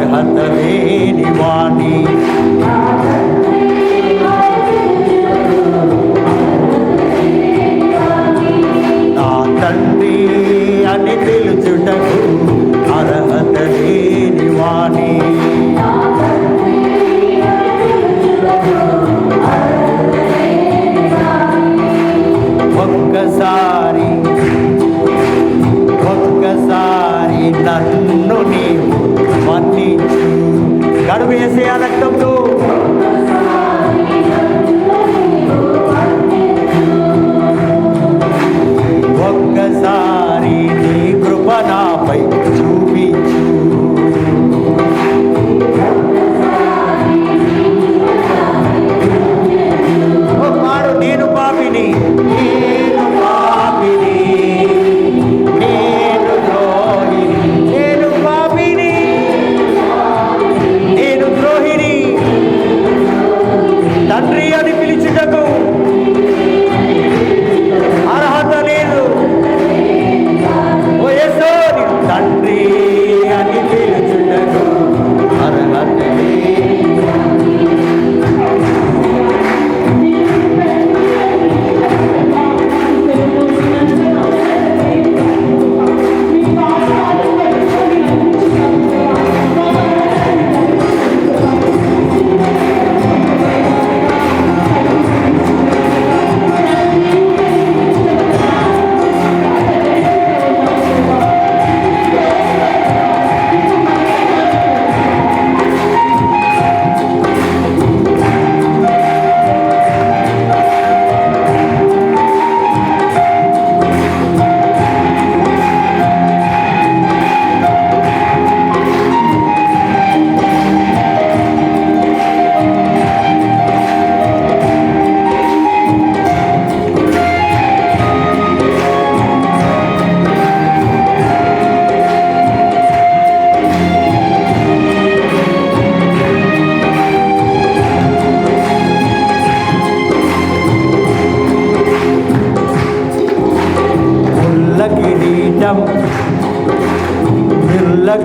S6: అర్హత లేని వాణి నా తండ్రి అని పిలుచుటకు అర్హత లేని వాణి ఒక్కసారి నన్ను నీవు మన్నించు. గడువు యేసయ్య రక్తంతో ఒక్కసారి నీ కృప నాపై చూపించు. మాడు నేను పాపిని, నేను పాపిని, నేను ద్రోహిని, నేను పాపిని, నేను ద్రోహిని. తండ్రి అని పిలిచుటకు అర్హత లేదు. ఓ యేసు తండ్రి అని పిలుచుటకు అర్హత లేదు.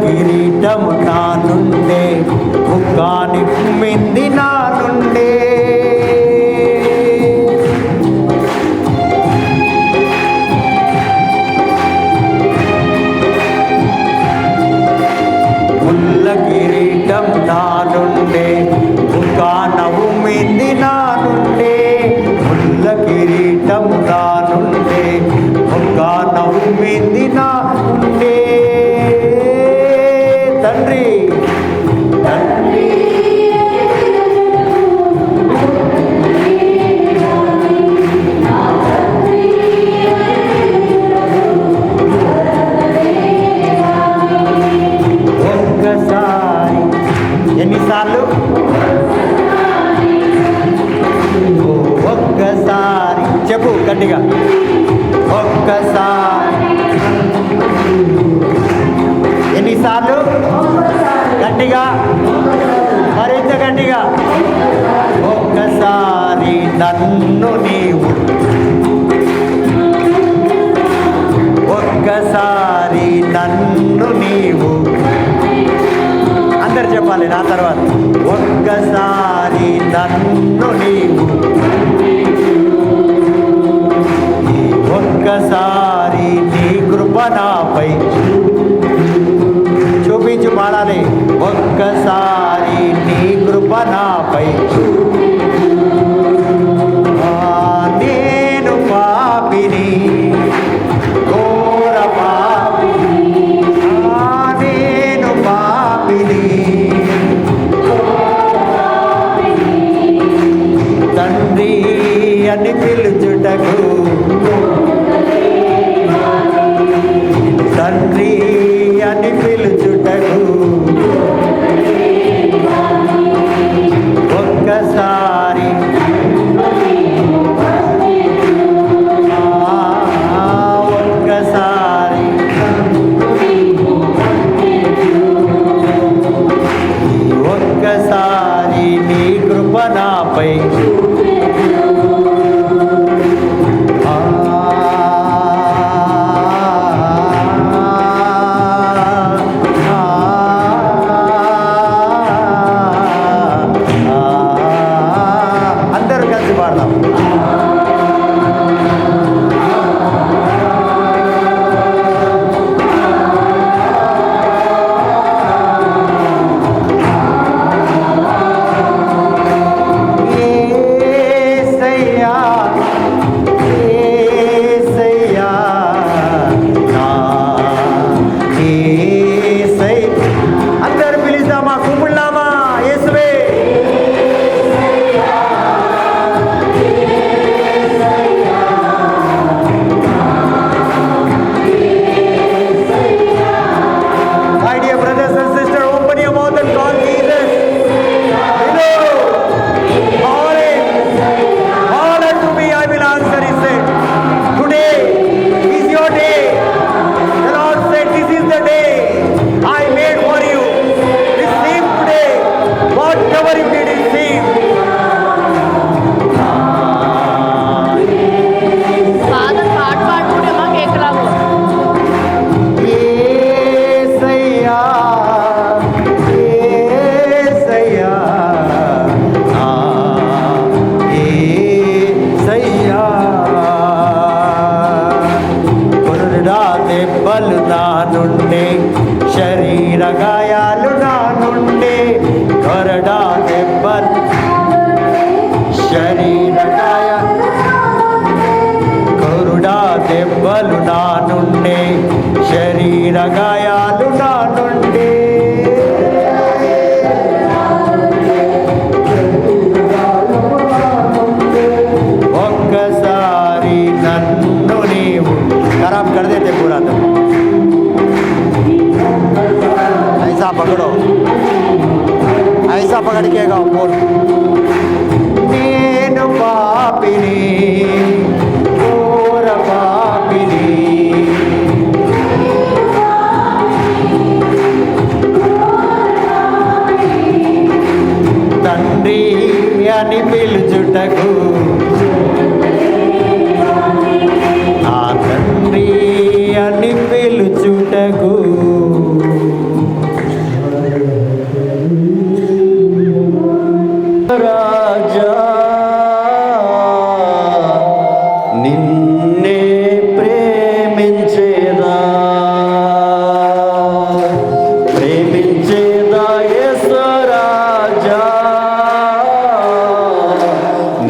S6: కిరీటం నా నుండే, ముఖాని మింది నా నుండే. ముల్ల కిరీటం నా నుండే, ముఖానవు మింది నా నుండే. ముల్ల కిరీటం నా నుండే, ముఖానవు మింది నా నుండే. తండ్రి తండ్రి ఒక్కసారి, ఎన్నిసార్లు? ఒక్కసారి చెప్పు గట్టిగా. ఒక్కసారి. ఎన్నిసార్లు? గట్టిగా, మరింత గట్టిగా. ఒక్కసారి నన్ను నీవు, ఒక్కసారి నన్ను నీవు. అందరు చెప్పాలి నా తర్వాత. ఒక్కసారి నన్ను నీవు, ఒక్కసారి నీ కృప నాపై చూపించు. పాడాలి. ఒక్కసారి నీ కృప నాపై. నేను పాపిని, ఘోర పాపిని. నేను పాపిని, తండ్రి అని పిలుచుటకు, తండ్రి అని పిలుచుటకు ఒక్కసారి. ఒక్కసారి ఒక్కసారి నీ కృప నాపై. చెప్దామా? కూపుళ్ళామా? యేసువే My dear brothers and sisters, open your mouth and call Jesus. Hello. Call unto me, I will answer, he said. Today is your day. The Lord said, this is the day I made for you. Receive today whatever you did receive.
S9: Father పాట పాడుకుంటేమా cake రావు.
S6: యేసయ్యా, యేసయ్యా, నా యేసయ్యా. కొరడా దెబ్బలు నా నుండి, శరీర గాయాలు నా నుండి, కొరడా దెబ్బలు శరీర గాయాలు, కొరడా దెబ్బలు నా నుండి, శరీర గాయాలు నా నుండి. ఒక్కసారి నన్ను నీవు ఖరాబ్ కర్ దేతే పూరా తో ఐసా పకడో, ఐసా పకड़ के गाओ बोल. నేను పాపిని, ఘోర పాపిని, తండ్రి అని పిలుచుటకు, నా తండ్రి అని పిలుచుటకు. రాజా నిన్నే ప్రేమించేదా, ప్రేమించేదా యేసు రాజా,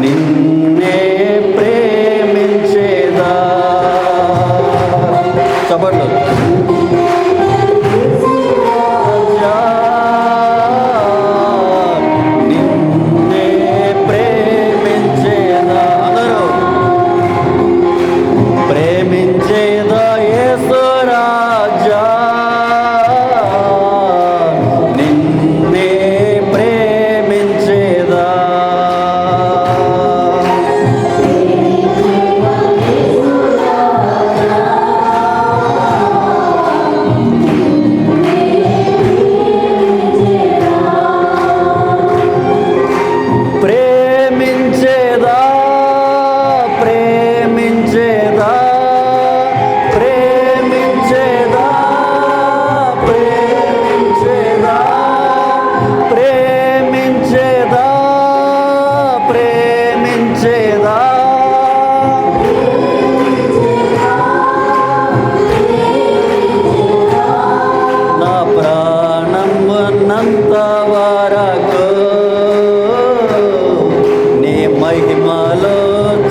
S6: నిన్నే ప్రేమించేదా. చప్పట్లు. రాజా నిన్నే ప్రేమించేదా. అందరూ ప్రేమించేదా యేసు రాజా, నిన్నే ప్రేమించేదా. ప్రేమించేదా, ప్రేమించేదా, ప్రేమించేదా, ప్రేమించేదా, ప్రేమించేదా, ప్రేమించేదా. నా ప్రాణం ఉన్నంత వరకు నీ మహిమలో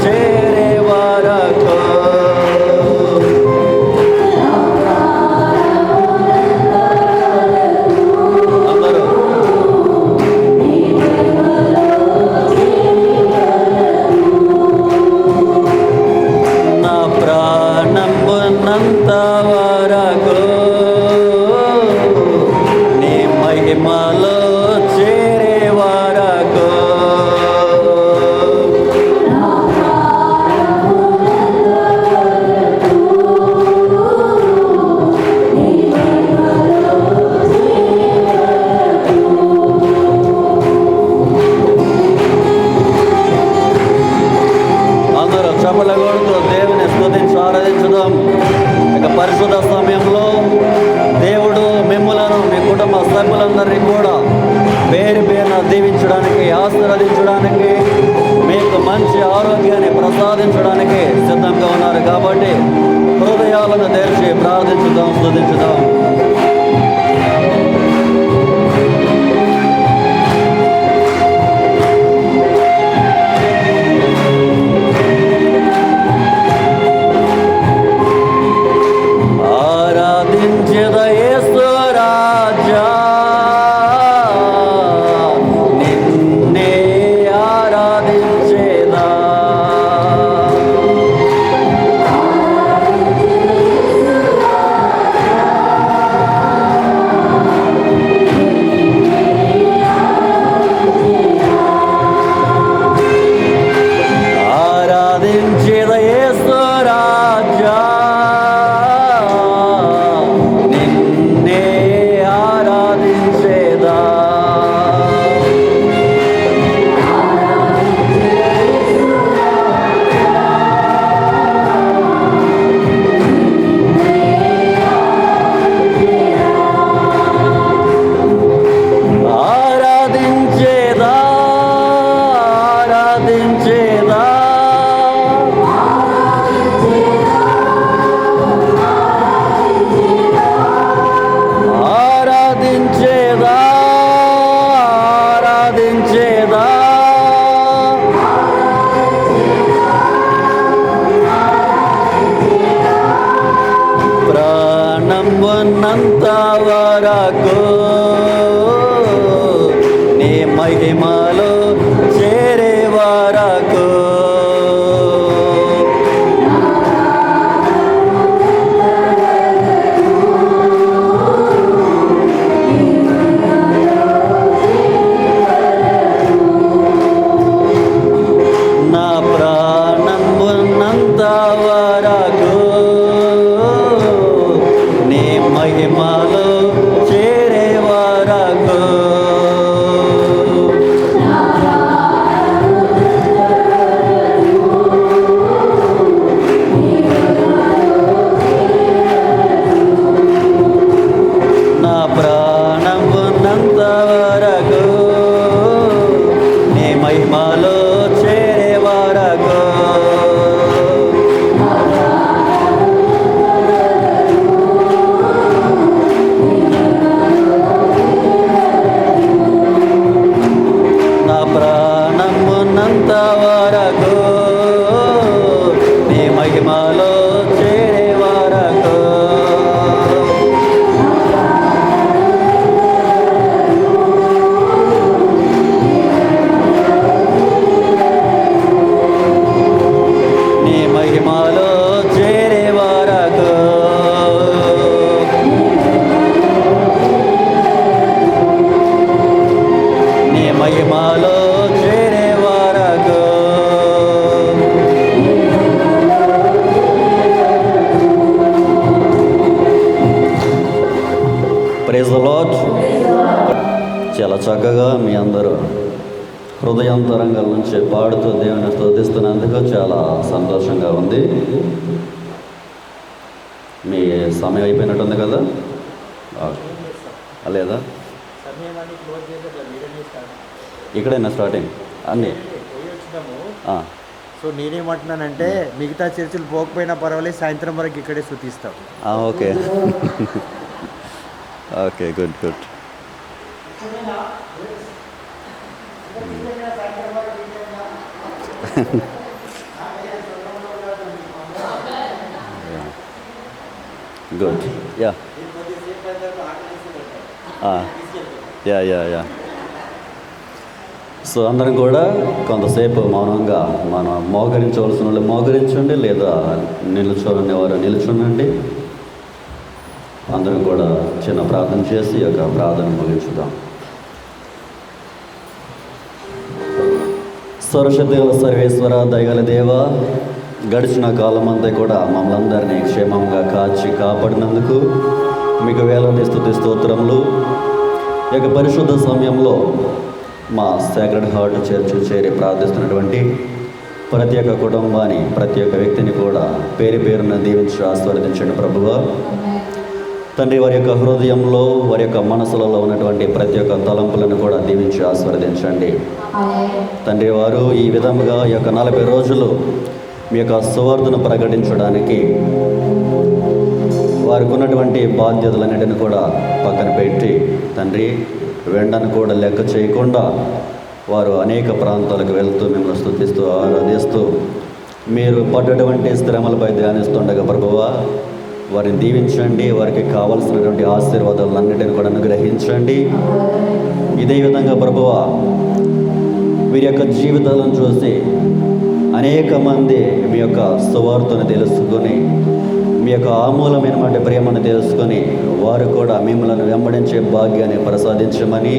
S6: చేరే వరకు, అందరూ నా ప్రాణం ఉన్నంత వరకు నీ మహిమలో చేరే వరకు. అందరూ చప్పట్లు కొడుతూ దేవుని స్తుతించి ఆరాధించుదాం. ఇక పరిశుద్ధ సమయంలో దేవుడు మిమ్మలను, మీ కుటుంబ సభ్యులందరినీ కూడా పేరు పేరున దీవించడానికి, ఆశీర్వదించడానికి, మీకు మంచి ఆరోగ్యాన్ని ప్రసాదించడానికి సిద్ధంగా ఉన్నారు. కాబట్టి హృదయాలను తెరిచి ప్రార్థించుదాం, స్తుతించుదాం. ఆరాధించెద యేసు రాజా,
S10: మహిమలో చేరే వరకు నా ప్రాణం ఉన్నంత వరకు నీ మహిమలో చేరే వరకు నా ప్రాణం ఉన్నంత వరకు నీ మహిమలో చేరే వరకు నా ప్రాణం ఉన్నంత వరకు నీ మహిమలో చేరే వరకు నీ మహిమలో చేరే వరకు నీ మహిమలో చేరే వరకు ప్రైజ్ ది లార్డ్. చాలా చక్కగా మీ అందరూ హృదయాంతరంగాల నుంచి పాడుతూ దేవుని స్తుతిస్తున్నందుకు చాలా సంతోషంగా ఉంది. మీ సమయం అయిపోయినట్టుంది కదా, లేదా ఇక్కడైనా స్టార్టింగ్ అన్నీ
S6: సో నేనేమంటున్నానంటే మిగతా చర్చిలు పోకపోయినా పర్వాలేదు, సాయంత్రం వరకు ఇక్కడే స్తుతిస్తాం.
S10: Okay okay good good. Good yeah yeah. So అందరం కూడా కొంతసేపు మౌనంగా మనం మోకరించవలసిన వాళ్ళు మోకరించండి, లేదా నిలుచోని వారు నిలుచుండండి. అందరం కూడా చిన్న ప్రార్థన చేసి ఈ యొక్క ప్రార్థన ముగించుదాం. సర్వశక్తిగల సర్వేశ్వర, దయగల దేవ, గడిచిన కాలం అంతా కూడా మమ్మల్ని అందరినీ క్షేమంగా కాచి కాపాడినందుకు మీకు వేలాది స్తుతి స్తోత్రములు. ఈ యొక్క పరిశుద్ధ సమయంలో మా సేక్రెడ్ హార్ట్ చర్చ్ చేరి ప్రార్థిస్తున్నటువంటి ప్రతి ఒక్క కుటుంబాన్ని, ప్రతి ఒక్క వ్యక్తిని కూడా పేరు పేరున దీవించి ఆశీర్వదించండి ప్రభువా. తండ్రి, వారి యొక్క హృదయంలో, వారి యొక్క మనసులలో ఉన్నటువంటి ప్రతి ఒక్క తలంపులను కూడా దీవించి ఆశీర్వదించండి తండ్రి. వారు ఈ విధముగా ఈ యొక్క 40 రోజులు మీ యొక్క సువార్తను ప్రకటించడానికి వారికి ఉన్నటువంటి బాధ్యతలన్నిటిని కూడా పక్కన పెట్టి తండ్రి, వెంటను కూడా లెక్క చేయకుండా వారు అనేక ప్రాంతాలకు వెళ్తూ మిమ్మల్ని స్తుతిస్తూ ఆరాధిస్తూ మీరు పడ్డటువంటి శ్రమలపై ధ్యానిస్తుండగా ప్రభువా, వారిని దీవించండి. వారికి కావలసినటువంటి ఆశీర్వాదాలన్నిటిని కూడా అనుగ్రహించండి. ఇదే విధంగా ప్రభువా, వీరి యొక్క జీవితాలను చూసి అనేక మంది మీ యొక్క సువార్తను తెలుసుకొని, మీ యొక్క ఆమూలమైనటువంటి ప్రేమను తెలుసుకొని వారు కూడా మిమ్మల్ని వెంబడించే భాగ్యాన్ని ప్రసాదించమని,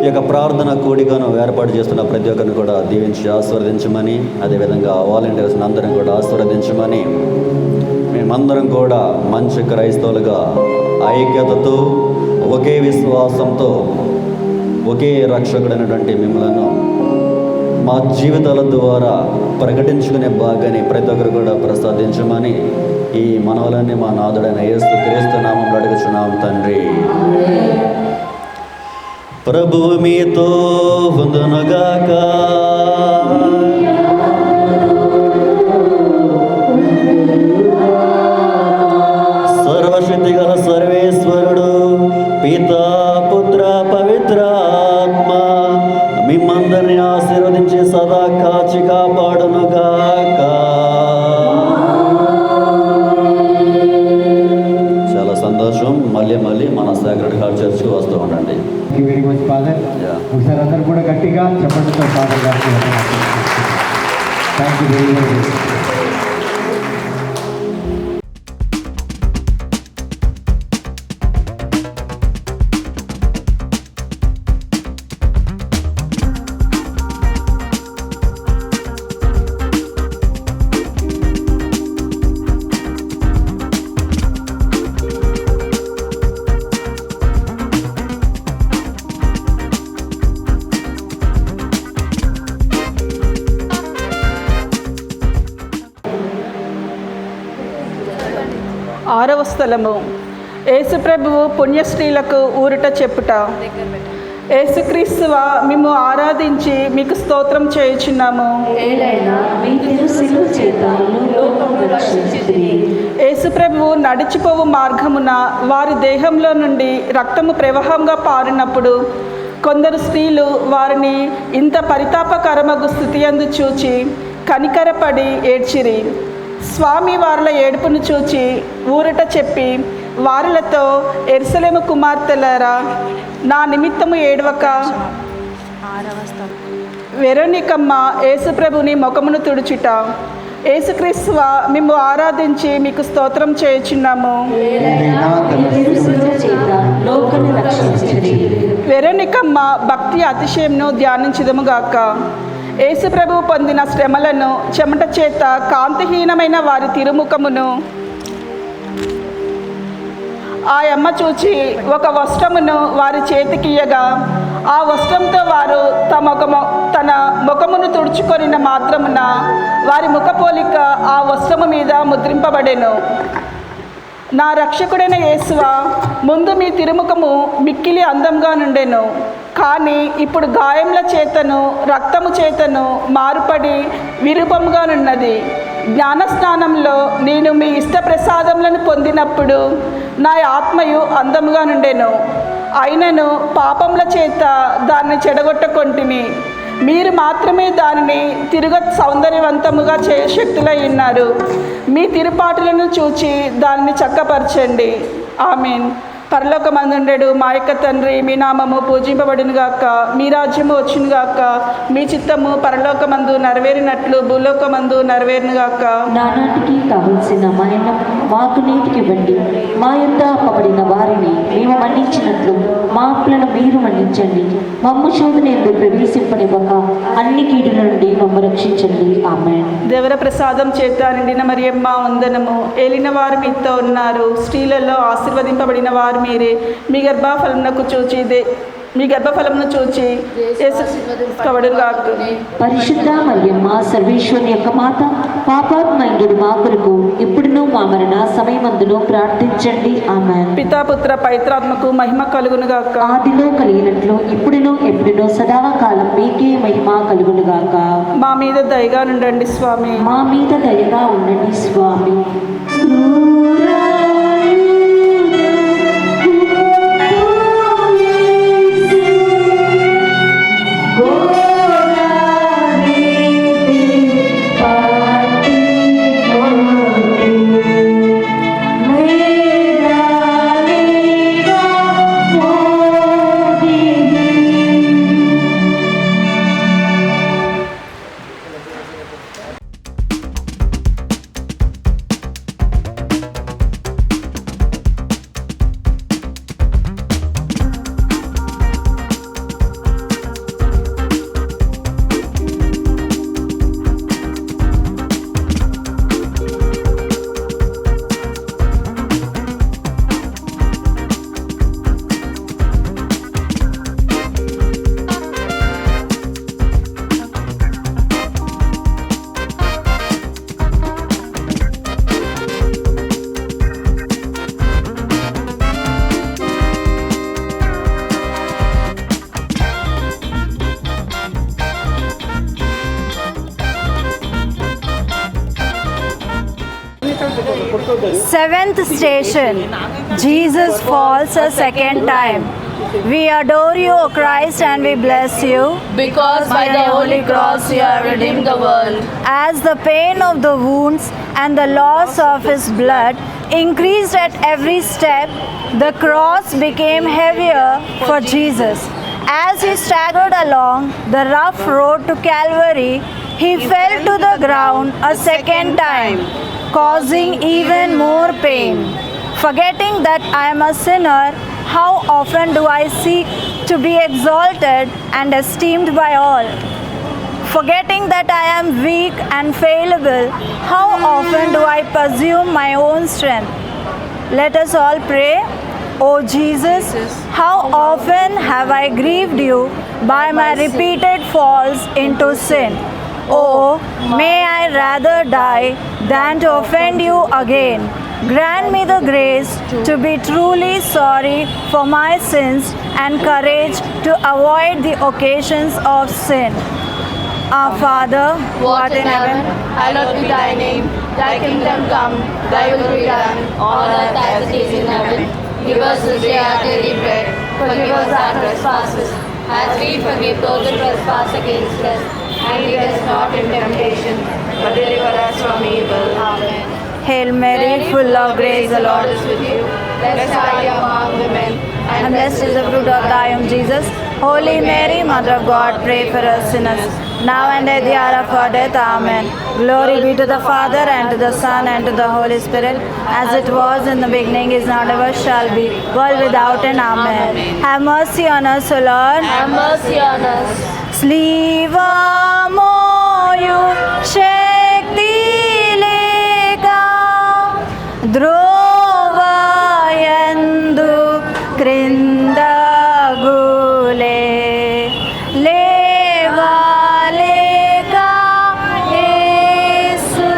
S10: ఈ యొక్క ప్రార్థన కూడికను ఏర్పాటు చేస్తున్న ప్రతి ఒక్కరిని కూడా దీవించి ఆశీర్వదించమని, అదేవిధంగా వాలంటీర్స్ అందరం కూడా ఆశీర్వదించమని, మేమందరం కూడా మంచి క్రైస్తవులుగా ఐక్యతతో, ఒకే విశ్వాసంతో, ఒకే రక్షకుడైనటువంటి మిమ్మలను మా జీవితాల ద్వారా ప్రకటించుకునే భాగ్యాన్ని ప్రతి ఒక్కరు కూడా ప్రసాదించమని ఈ మనవలన్నీ మా నాథుడైన యేసుక్రీస్తు నామములో అడుగుచున్నాం తండ్రి. ప్రభువు మీతో ఉండునుగాక. సర్వశక్తిగల సర్వేశ్వరుడు పితా, పుత్ర, పవిత్ర ఆత్మ మిమ్మందరినీ ఆశీర్వదించి సదా కాచి కాపాడునుగాక. చాలా సంతోషం. మళ్ళీ మన సేక్రెడ్ హార్ట్ చర్చ్కి వస్తూ ఉండండి.
S6: Thank you very much father. ఒకసారి అందరూ కూడా గట్టిగా చెప్పండితో ఫాదర్ గారికి థ్యాంక్ యూ వెరీ మచ్.
S11: ఆరవ స్థలము, యేసుప్రభువు పుణ్యశ్రీలకు ఊరట చెప్పుట. యేసుక్రీస్తువా, మేము ఆరాధించి మీకు స్తోత్రం చేయుచున్నాము. యేసుప్రభువు నడిచిపోవు మార్గమున వారి దేహంలో నుండి రక్తము ప్రవాహంగా పారినప్పుడు కొందరు స్త్రీలు వారిని ఇంత పరితాపకరమగు స్థితి యందు చూచి కనికరపడి ఏడ్చిరి. స్వామి వారిల ఏడుపును చూచి ఊరట చెప్పి వారిలతో, యెరూషలేము కుమార్తెలారా, నా నిమిత్తము ఏడవక. వెరోనికమ్మ యేసుప్రభుని ముఖమును తుడుచుట. యేసుక్రీస్తువా, మేము ఆరాధించి మీకు స్తోత్రం చేయుచున్నాము. వెరోనికమ్మ భక్తి అతిశయంను ధ్యానించుదముగాక. యేసుప్రభువు పొందిన శ్రమలను, చెమట చేత కాంతిహీనమైన వారి తిరుముఖమును ఆ అమ్మ చూచి ఒక వస్త్రమును వారి చేతికియ్యగా ఆ వస్త్రంతో వారు తన ముఖమును తుడుచుకొనిన మాత్రమున వారి ముఖపోలిక ఆ వస్త్రము మీద ముద్రింపబడెను. నా రక్షకుడైన యేసువా, ముందు మీ తిరుముఖము మిక్కిలి అందంగా నుండెను, కానీ ఇప్పుడు గాయముల చేతను రక్తము చేతను మారుపడి విరూపముగానున్నది. జ్ఞానస్నానంలో నేను మీ ఇష్ట ప్రసాదములను పొందినప్పుడు నా ఆత్మయు అందముగా నుండెను. అయినను పాపముల చేత దాన్ని చెడగొట్టకొంటిని. మీరు మాత్రమే దానిని తిరుగ సౌందర్యవంతముగా చేయశక్తులై ఉన్నారు. మీ తిరుపాటులను చూచి దానిని చక్కపరచండి. ఆమేన్. పరలోకమందుండెడు మా యొక్క తండ్రి, మీ నామము పూజింపబడునుగాక, మీ రాజ్యము వచ్చునుగాక, మీ చిత్తము పరలోకమందు నెరవేరినట్లు భూలోకమందు నెరవేరునుగాక.
S5: నానాటికి కావలసిన మాకు నీటికి ఇవ్వండి. మా యొద్ద అప్పబడిన వారిని మేము మన్నించినట్లు మా అప్పులను మీరు మన్నించండి. మమ్ము శోధన ఎందుకు ప్రవేశింపనివ్వక అన్ని కీడుల నుండి మమ్ము రక్షించండి. ఆమేన్.
S11: దేవర ప్రసాదం చేత నిండిన మరియమ్మ వందనము. ఏలిన వారు మీతో ఉన్నారు. స్త్రీలలో ఆశీర్వదింపబడిన వారు మీరే. మీ గర్భఫలమును చూచి
S5: పరిశుద్ధ మరియమ్మ, సర్వేశ్వరుని యొక్క మాత, పాపాత్మయుడు మా కొరకు ఇప్పుడును మా మరణ సమయమందును ప్రార్థించండి. ఆమేన్.
S11: పితాపుత్ర పవిత్రాత్మకు మహిమ కలుగునుగాక.
S5: ఆదిలో కలిగినట్లు ఇప్పుడును ఎప్పుడును సదాకాలం మీకే మహిమ కలుగునుగాక.
S11: మా మీద దయగా ఉండండి స్వామి.
S5: మా మీద దయగా ఉండండి స్వామి.
S1: Seventh station, Jesus falls a second time. We adore you, O Christ, and we bless you,
S9: Because by the holy cross you have redeemed the world.
S1: as the pain of the wounds and the loss of his blood increased at every step. The cross became heavier for Jesus. As he staggered along the rough road to Calvary, he fell to the ground a second time, causing even more pain. Forgetting that I am a sinner, how often do I seek to be exalted and esteemed by all? Forgetting that I am weak and fallible, how often do I pursue my own strength? Let us all pray. O Jesus, how often have I grieved you by my repeated falls into sin? Oh, may I rather die than to offend you again. Grant me the grace to be truly sorry for my sins and courage to avoid the occasions of sin. Our Father,
S9: who art in heaven, hallowed be thy name. Thy kingdom come, thy will be done, on earth as it is in heaven. Give us this day our daily bread. Forgive us our trespasses, as we forgive those who trespass against us. And lead us not in temptation, but deliver us from evil. Amen.
S1: Hail Mary, full of grace, the Lord
S9: is with you. Blessed are you among women,
S1: and blessed is the fruit of thy womb, Jesus. Holy Mary, Mother of God, pray for us sinners, now and at the hour of our death. Amen. Glory be to the Father, and to the Son, and to the Holy Spirit, as it was in the beginning, is now, and ever shall be, world without end. Amen. Have mercy on us, O Lord.
S9: have mercy on us.
S1: స్లీవమోయు శక్తి లేక ద్రోవయందు క్రిందగులే లేవలేక యేసు.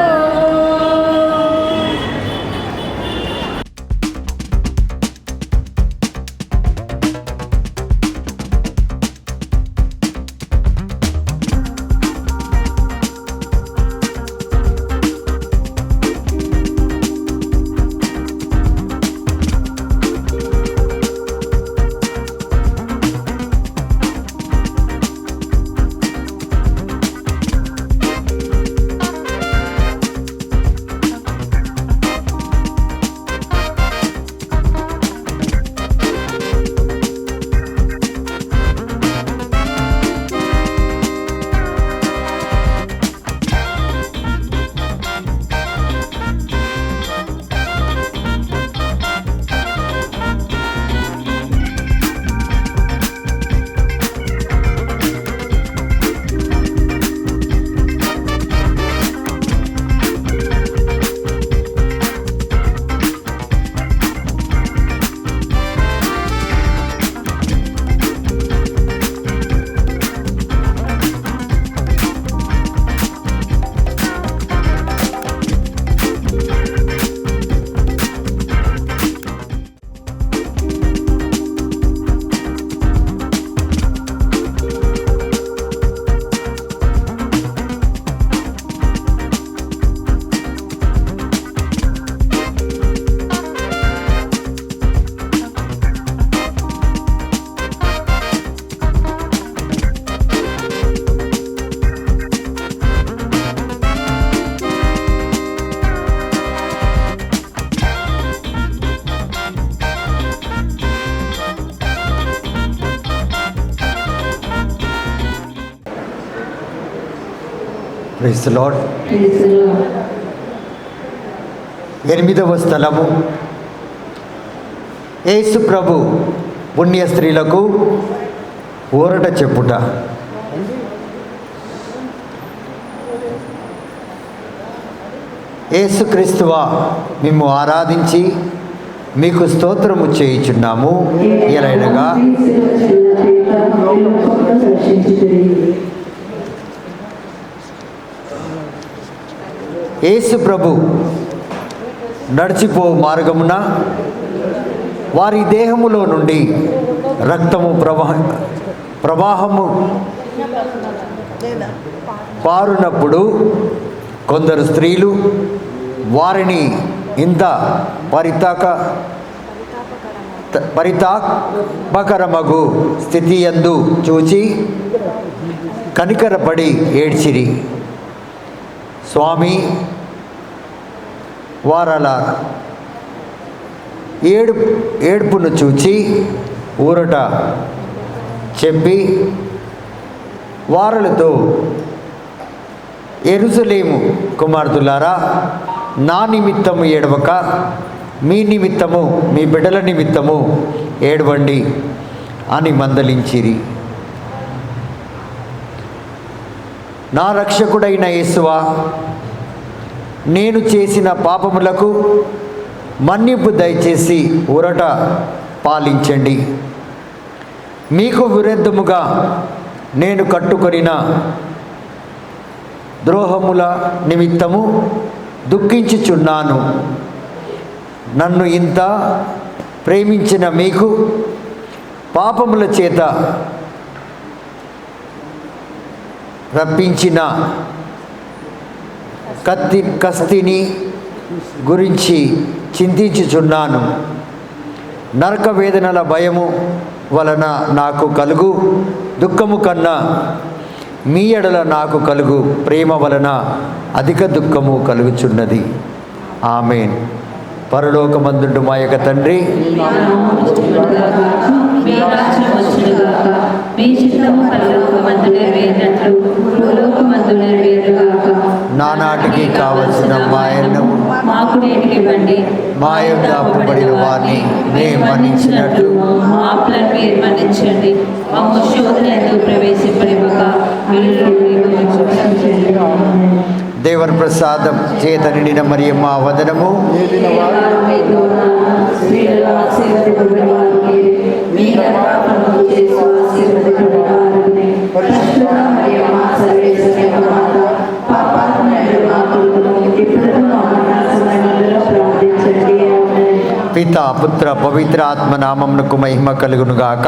S6: Praise the lord. 8వ స్థలము, యేసు ప్రభు పుణ్య స్త్రీలకు ఊరట చెప్పుట. యేసుక్రీస్తువా, మేము ఆరాధించి మీకు స్తోత్రము చేయుచున్నాము. ఎలైనగా యేసు ప్రభు నడిచిపో మార్గమున వారి దేహములో నుండి రక్తము ప్రవాహము పారునప్పుడు కొందరు స్త్రీలు వారిని ఇంత పరితాపకరమగు స్థితి యందు చూచి కనికరపడి ఏడ్చిరి. స్వామి, వారలా ఏడుపును చూచి ఊరట చెప్పి వారలతో, యెరూషలేము కుమార్తెలారా, నా నిమిత్తము ఏడవక మీ నిమిత్తము, మీ బిడ్డల నిమిత్తము ఏడవండి అని మందలించిరి. నా రక్షకుడైన యేసువా, నేను చేసిన పాపములకు మన్నింపు దయచేసి ఊరట పాలించండి. మీకు విరుద్ధముగా నేను కట్టుకొనిన ద్రోహముల నిమిత్తము దుఃఖించుచున్నాను. నన్ను ఇంత ప్రేమించిన మీకు పాపముల చేత రప్పించిన కస్తిని గురించి చింతించుచున్నాను. నరక వేదనల భయము వలన నాకు కలుగు దుఃఖము కన్నా మీ ఎడల నాకు కలుగు ప్రేమ వలన అధిక దుఃఖము కలుగుచున్నది. ఆమేన్. పరలోకమందుండు మా యొక్క తండ్రి, నానాటికి కావలసిన మాయను మా యొక్క అప్పుబడిన వారిని మేము మన్నించినట్లు
S5: మన్నించండి.
S6: దేవుని ప్రసాదం చేత నిండిన మరియమ్మ వదనము. పిత పుత్ర పవిత్ర ఆత్మ నామమునకు మహిమ కలుగునుగాక.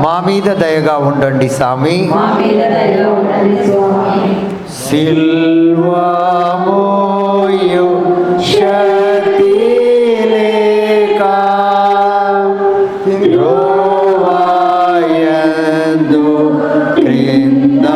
S6: మా మీద దయగా ఉండండి స్వామి. సిల్వామోయు శక్తి లేక రోవాయందు క్రింద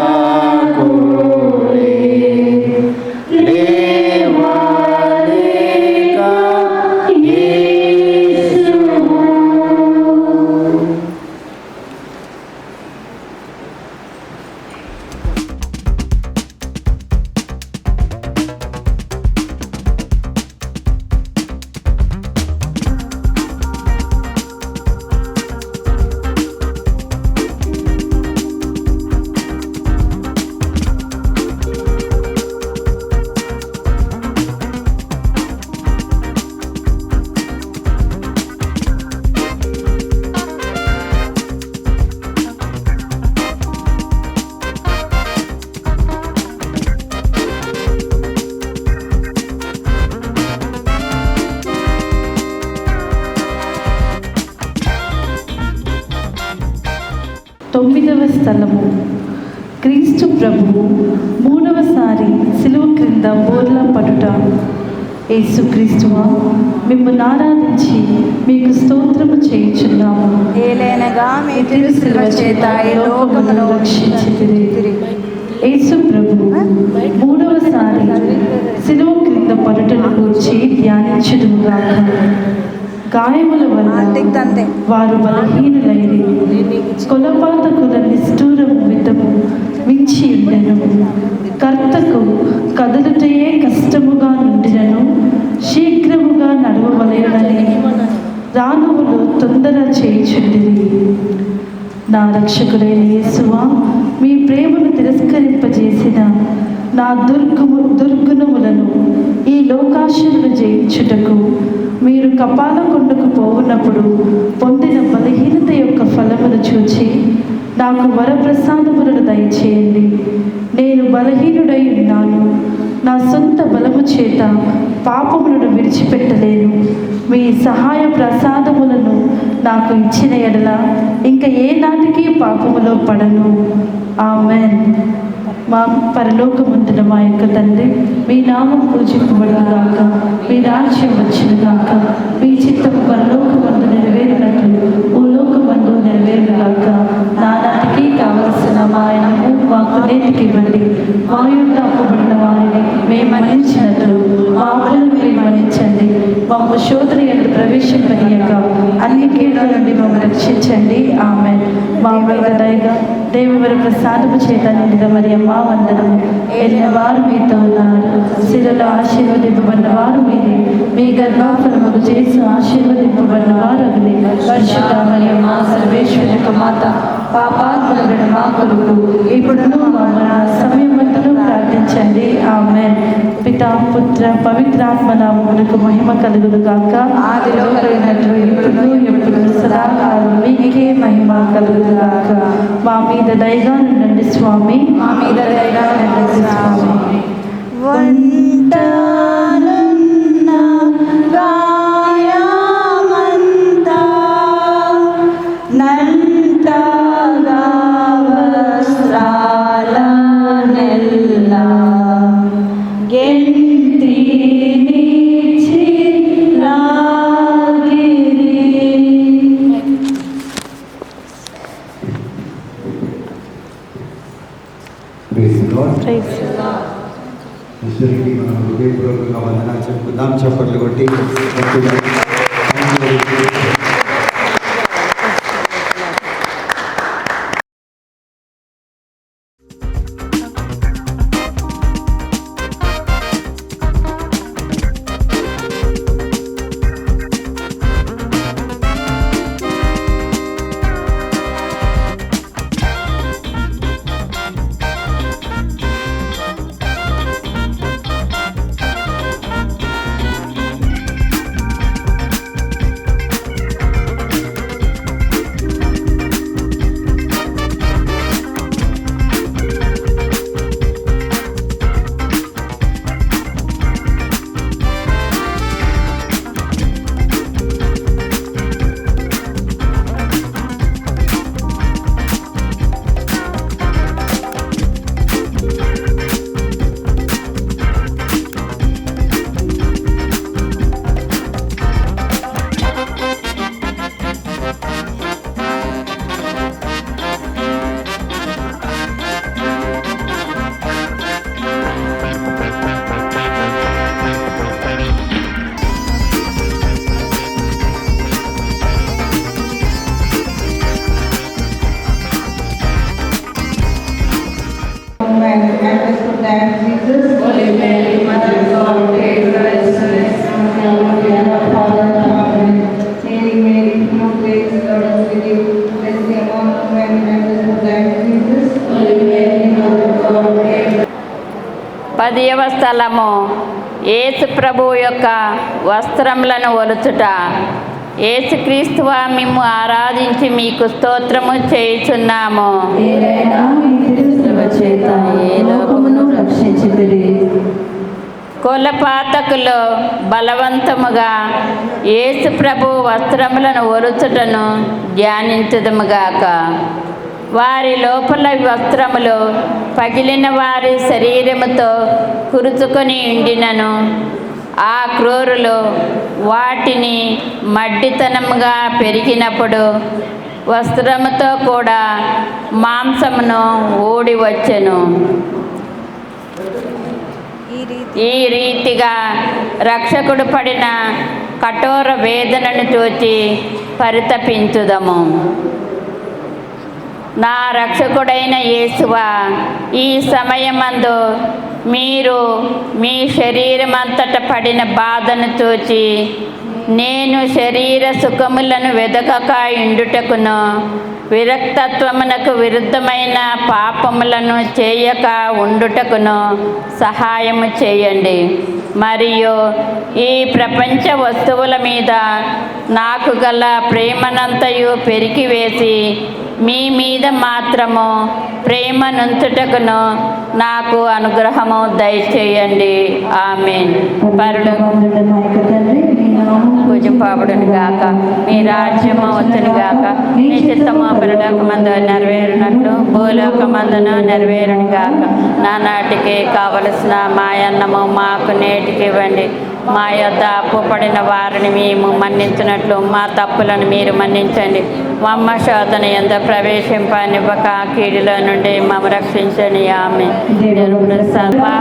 S5: తొమ్మిదవ స్థలము. క్రీస్తు ప్రభువు మూడవసారి సిలువ క్రింద బోర్లా పడుట. యేసుక్రీస్తువా, మిమ్మల్ని ఆరాధించి మీకు స్తోత్రము చేయుచున్నాము.
S1: ఏలైనగా మీ తిరు సిలువ చేత ఈ లోకమును రక్షించితిరి.
S5: యేసు ప్రభువు మూడవసారి సిలువ క్రింద పడుటను గురించి ధ్యానించుదుగాక. గాయముల వల్ల వారు బలహీనులైరి, కొలపాతకుల నిష్ఠూరము విధము మించి ఉండెను. కర్తకు కదలుటయే కష్టముగా నుండినను శీఘ్రముగా నడవవలెనని రానువులు తొందర చేయుచుండిరి. నా రక్షకుడైన యేసువా, మీ ప్రేమను తిరస్కరింపజేసిన నా దుర్గుణములను ఈ లోకాశలను జయించుటకు మీరు కపాల కొండకు పోవునప్పుడు పొందిన బలహీనత యొక్క ఫలమును చూచి నాకు వరప్రసాదములను దయచేయండి. నేను బలహీనుడై ఉన్నాను. నా సొంత బలము చేత పాపములను విడిచిపెట్టలేను. మీ సహాయ ప్రసాదములను నాకు ఇచ్చిన ఎడల ఇంకా ఏ నాటికి పాపములో పడను. ఆమేన్. మా పరలోకమందున మా యొక్క తండ్రి, మీ నామం పూజింపబడుగాక, మీ రాజ్యం వచ్చునుగాక, మీ చిత్తము పరలోకమందు నెరవేరినట్లు భూలోకమందు నెరవేరుగాక. నానాటికి కావలసిన మాయనము మాకు నేటికి ఇవ్వండి. మా యొక్క అప్పుబడిన వారిని మేము మన్నించినట్లు శోధన ఎందు ప్రవేశింపనీయక అన్ని కీడుల నుండి మమ్మల్ని రక్షించండి. ఆమేన్. మా మీద దయగా దేవుని ప్రసాదము చేత నిండిన మరియమ్మ వందనము. ఏలిన వారు మీతో ఉన్నారు, స్త్రీలలో ఆశీర్వదింపబడిన వారు మీరే, మీ గర్భఫలముకు చేసి ఆశీర్వదింపబడిన వారు అగునే. పరిశుద్ధ మరియమ్మ సర్వేశ్వరి యొక్క మాత, పాపాత్ములైన మా కొరకు ఇప్పుడును మా సమయమంతను ప్రార్థించండి. ఆమేన్. పితా పుత్ర పవిత్రాత్మ నామమునకు మహిమ కలుగును గాక. ఆదిలో కలిగినట్లు ఇప్పుడు ఎప్పుడు సదాకాలం మీకే మహిమ కలుగును గాక. మా మీద దయగా ఉండండి స్వామి, మా మీద దయగా ఉండండి స్వామి.
S1: వంటనున్న గాయమంతా నంటగా వస్త్రాల నెల్లా గెంతి నిచ్చి లాగిరి.
S6: ఈశ్వరుడికి మనం హృదయపూర్వకంగా వందనాలు చెప్పుకుందాం. చప్పట్లు కొట్టి
S9: పదియవ స్థలము యేసు ప్రభువు యొక్క వస్త్రములను ఒలుచుట. యేసుక్రీస్తువా మిమ్ము ఆరాధించి మీకు స్తోత్రము చేయుచున్నాము. కులపాతకులు బలవంతముగా యేసు ప్రభు వస్త్రములను ఒలుచుటను ధ్యానించుదముగాక. వారి లోపల వస్త్రములు పగిలిన వారి శరీరముతో కురుచుకొని ఉండినను ఆ క్రూరులు వాటిని మడ్డితనముగా పెరిగినప్పుడు వస్త్రముతో కూడా మాంసమును ఊడి వచ్చెను. ఈ రీతిగా రక్షకుడు పడిన కఠోర వేదనను చూచి పరితపించుదము. నా రక్షకుడైన యేసువా, ఈ సమయమందు మీరు మీ శరీరమంతట పడిన బాధను చూచి నేను శరీర సుఖములను వెదకక ఇండుటకును విరక్తత్వమునకు విరుద్ధమైన పాపములను చేయక ఉండుటకును సహాయము చేయండి. మరియు ఈ ప్రపంచ వస్తువుల మీద నాకు గల ప్రేమనంతయు పెరిగివేసి మీ మీద మాత్రము ప్రేమనుంచుటకును నాకు అనుగ్రహము దయచేయండి. ఆమేన్. పరలోకమందున్న మా యొక్క తండ్రి, మీ నామము ఆశీర్వదింపబడును గాక. మీ రాజ్యము వచ్చును గాక. మీ చిత్తము పరలోకమందు నెరవేరునట్లు భూలోకమందును నెరవేరును గాక. నానాటికి కావలసిన మాయన్నము మాకు నేటికి ఇవ్వండి. మా యొద్ద అప్పు పడిన వారిని మేము మన్నించినట్లు మా తప్పులను మీరు మన్నించండి. మమ్మ శోధన యందు ప్రవేశింపనివ్వక కీడులో నుండి మమ్మ రక్షించండి. ఆమె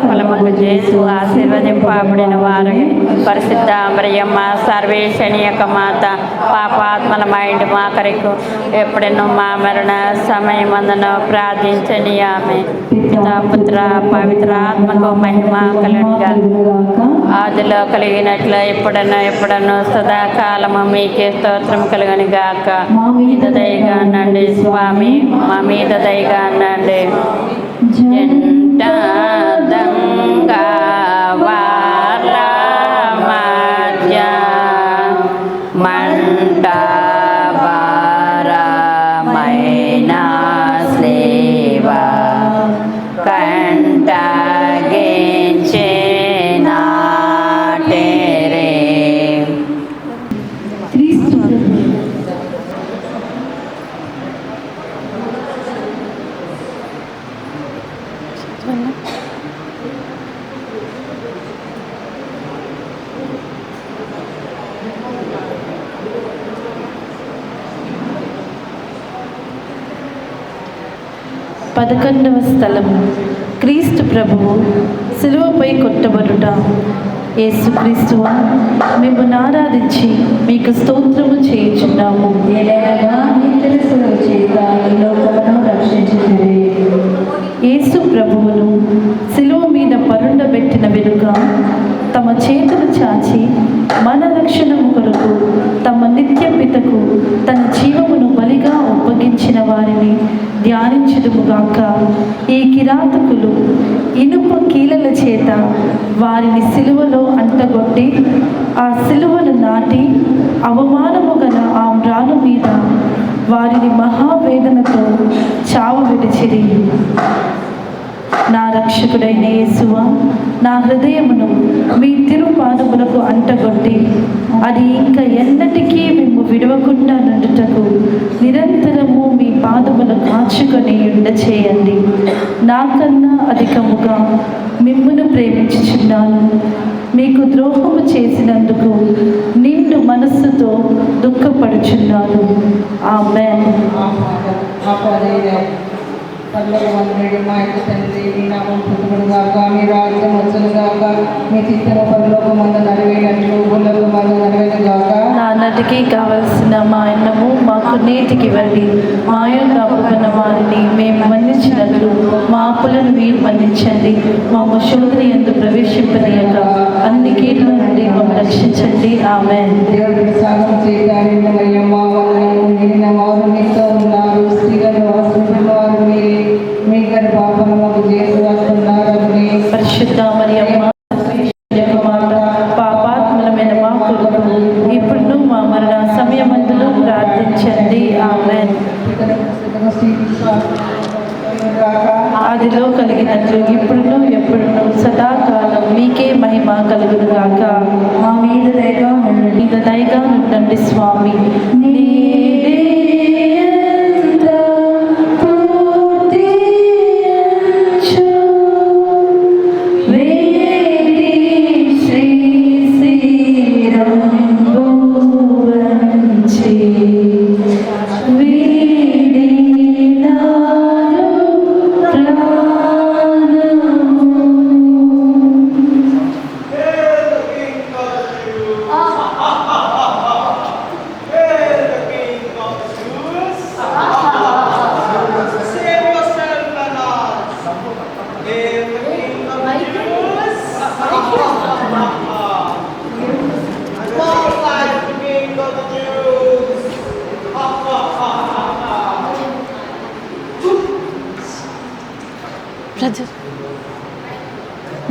S9: ఫలముకు చేసు ఆశీర్వదింపబడిన వారు పరిశుద్ధ మరియమ్మ సర్వేశ్వని యొక్క మాత పాపాత్మల మైండ్ మా కొరకు ఎప్పుడెన్నో మా మరణ సమయమందును ప్రార్థించండి. ఆమె పితా పుత్ర పవిత్రాత్మకు మహిమ కలుగునుగా. ఆదిలో కలిగినట్లు ఎప్పుడనో సదాకాలము మీకే స్తోత్రం కలుగును గాక. మీద దయగా అనండి స్వామి, మా మీద దయగా అనండి. జంటదంగా వార్ల మధ్య మంటభారమైన స్లేవ కంటగించే నాటేరే.
S5: పదకొండవ స్థలము క్రీస్తు ప్రభువు శిలువపై కొట్టబడుట. యేసుక్రీస్తువా, మిమ్మల్ని ఆరాధించి మీకు స్తోత్రము చేయుచున్నాము. యేసు ప్రభువును శిలువ మీద పరుండబెట్టిన వెనుక తమ చేతులు చాచి మన రక్షణము కొరకు తమ నిత్య పితకు తన జీవమును బలిగా ఒప్పగించిన వారిని ధ్యానించుదుముగాక. ఈ కిరాతకులు ఇనుప కీలల చేత వారిని సిలువలో అంటగొట్టి ఆ సిలువను నాటి అవమానము గల ఆ మ్రాను మీద వారిని మహావేదనతో చావు విడిచిరి. నా రక్షకుడైన యేసువా, నా హృదయమును మీ తిరుపాదములకు అంటగొట్టి అది ఇంకా ఎన్నటికీ మేము విడవకుండా నుండుటకు నిరంతరము మీ పాదములు కాచుకొని ఉండచేయండి. నాకన్నా అధికముగా మిమ్మును ప్రేమించుచున్నాను. మీకు ద్రోహము చేసినందుకు నిండు మనస్సుతో దుఃఖపడుచున్నాను. ఆమేన్.
S12: పరలోకమందుండు మా యొక్క తండ్రి, మీ నామం పుట్టుబడుగాక, మీ రాజ్యం వచ్చునుగాక, మీ చిత్తము పరలోకమందు నెరవేరినట్లు భూలోకమందు నెరవేరుగాక.
S5: నానాటికి కావలసిన మా అన్నము మాకు నేటికి ఇవ్వండి. మా యొక్క అప్పుకున్న వారిని మేము మన్నించినట్లు మా అప్పులను మీరు మన్నించండి. మా శోధన యందు ప్రవేశింపనీయక అన్ని కీడుల నుండి మమ్మల్ని రక్షించండి. ఆమేన్.
S12: దేవుడి ప్రసాదం చేయడానికి మరియమ్మ వందనము. నిన్న వారు మీతో ఉన్నారు, స్త్రీలలో ఆశీర్వదించిన వారు మీరే. మీ గర్భఫలముకు యేసు వస్తున్నారు.
S5: పరిశుద్ధ మరియమ్మ మాట పాపాత్మలమైన మా కొరకు ఇప్పుడు మా మరణ సమయమందులో ప్రార్థించండి. ఆమేన్. ఆదిలో కలిగినట్లు ఇప్పుడు ఎప్పుడు సదాకాలం మీకే మహిమ కలుగునుగాక. మా మీద దయగా ఉండండి స్వామి.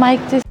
S5: Mike,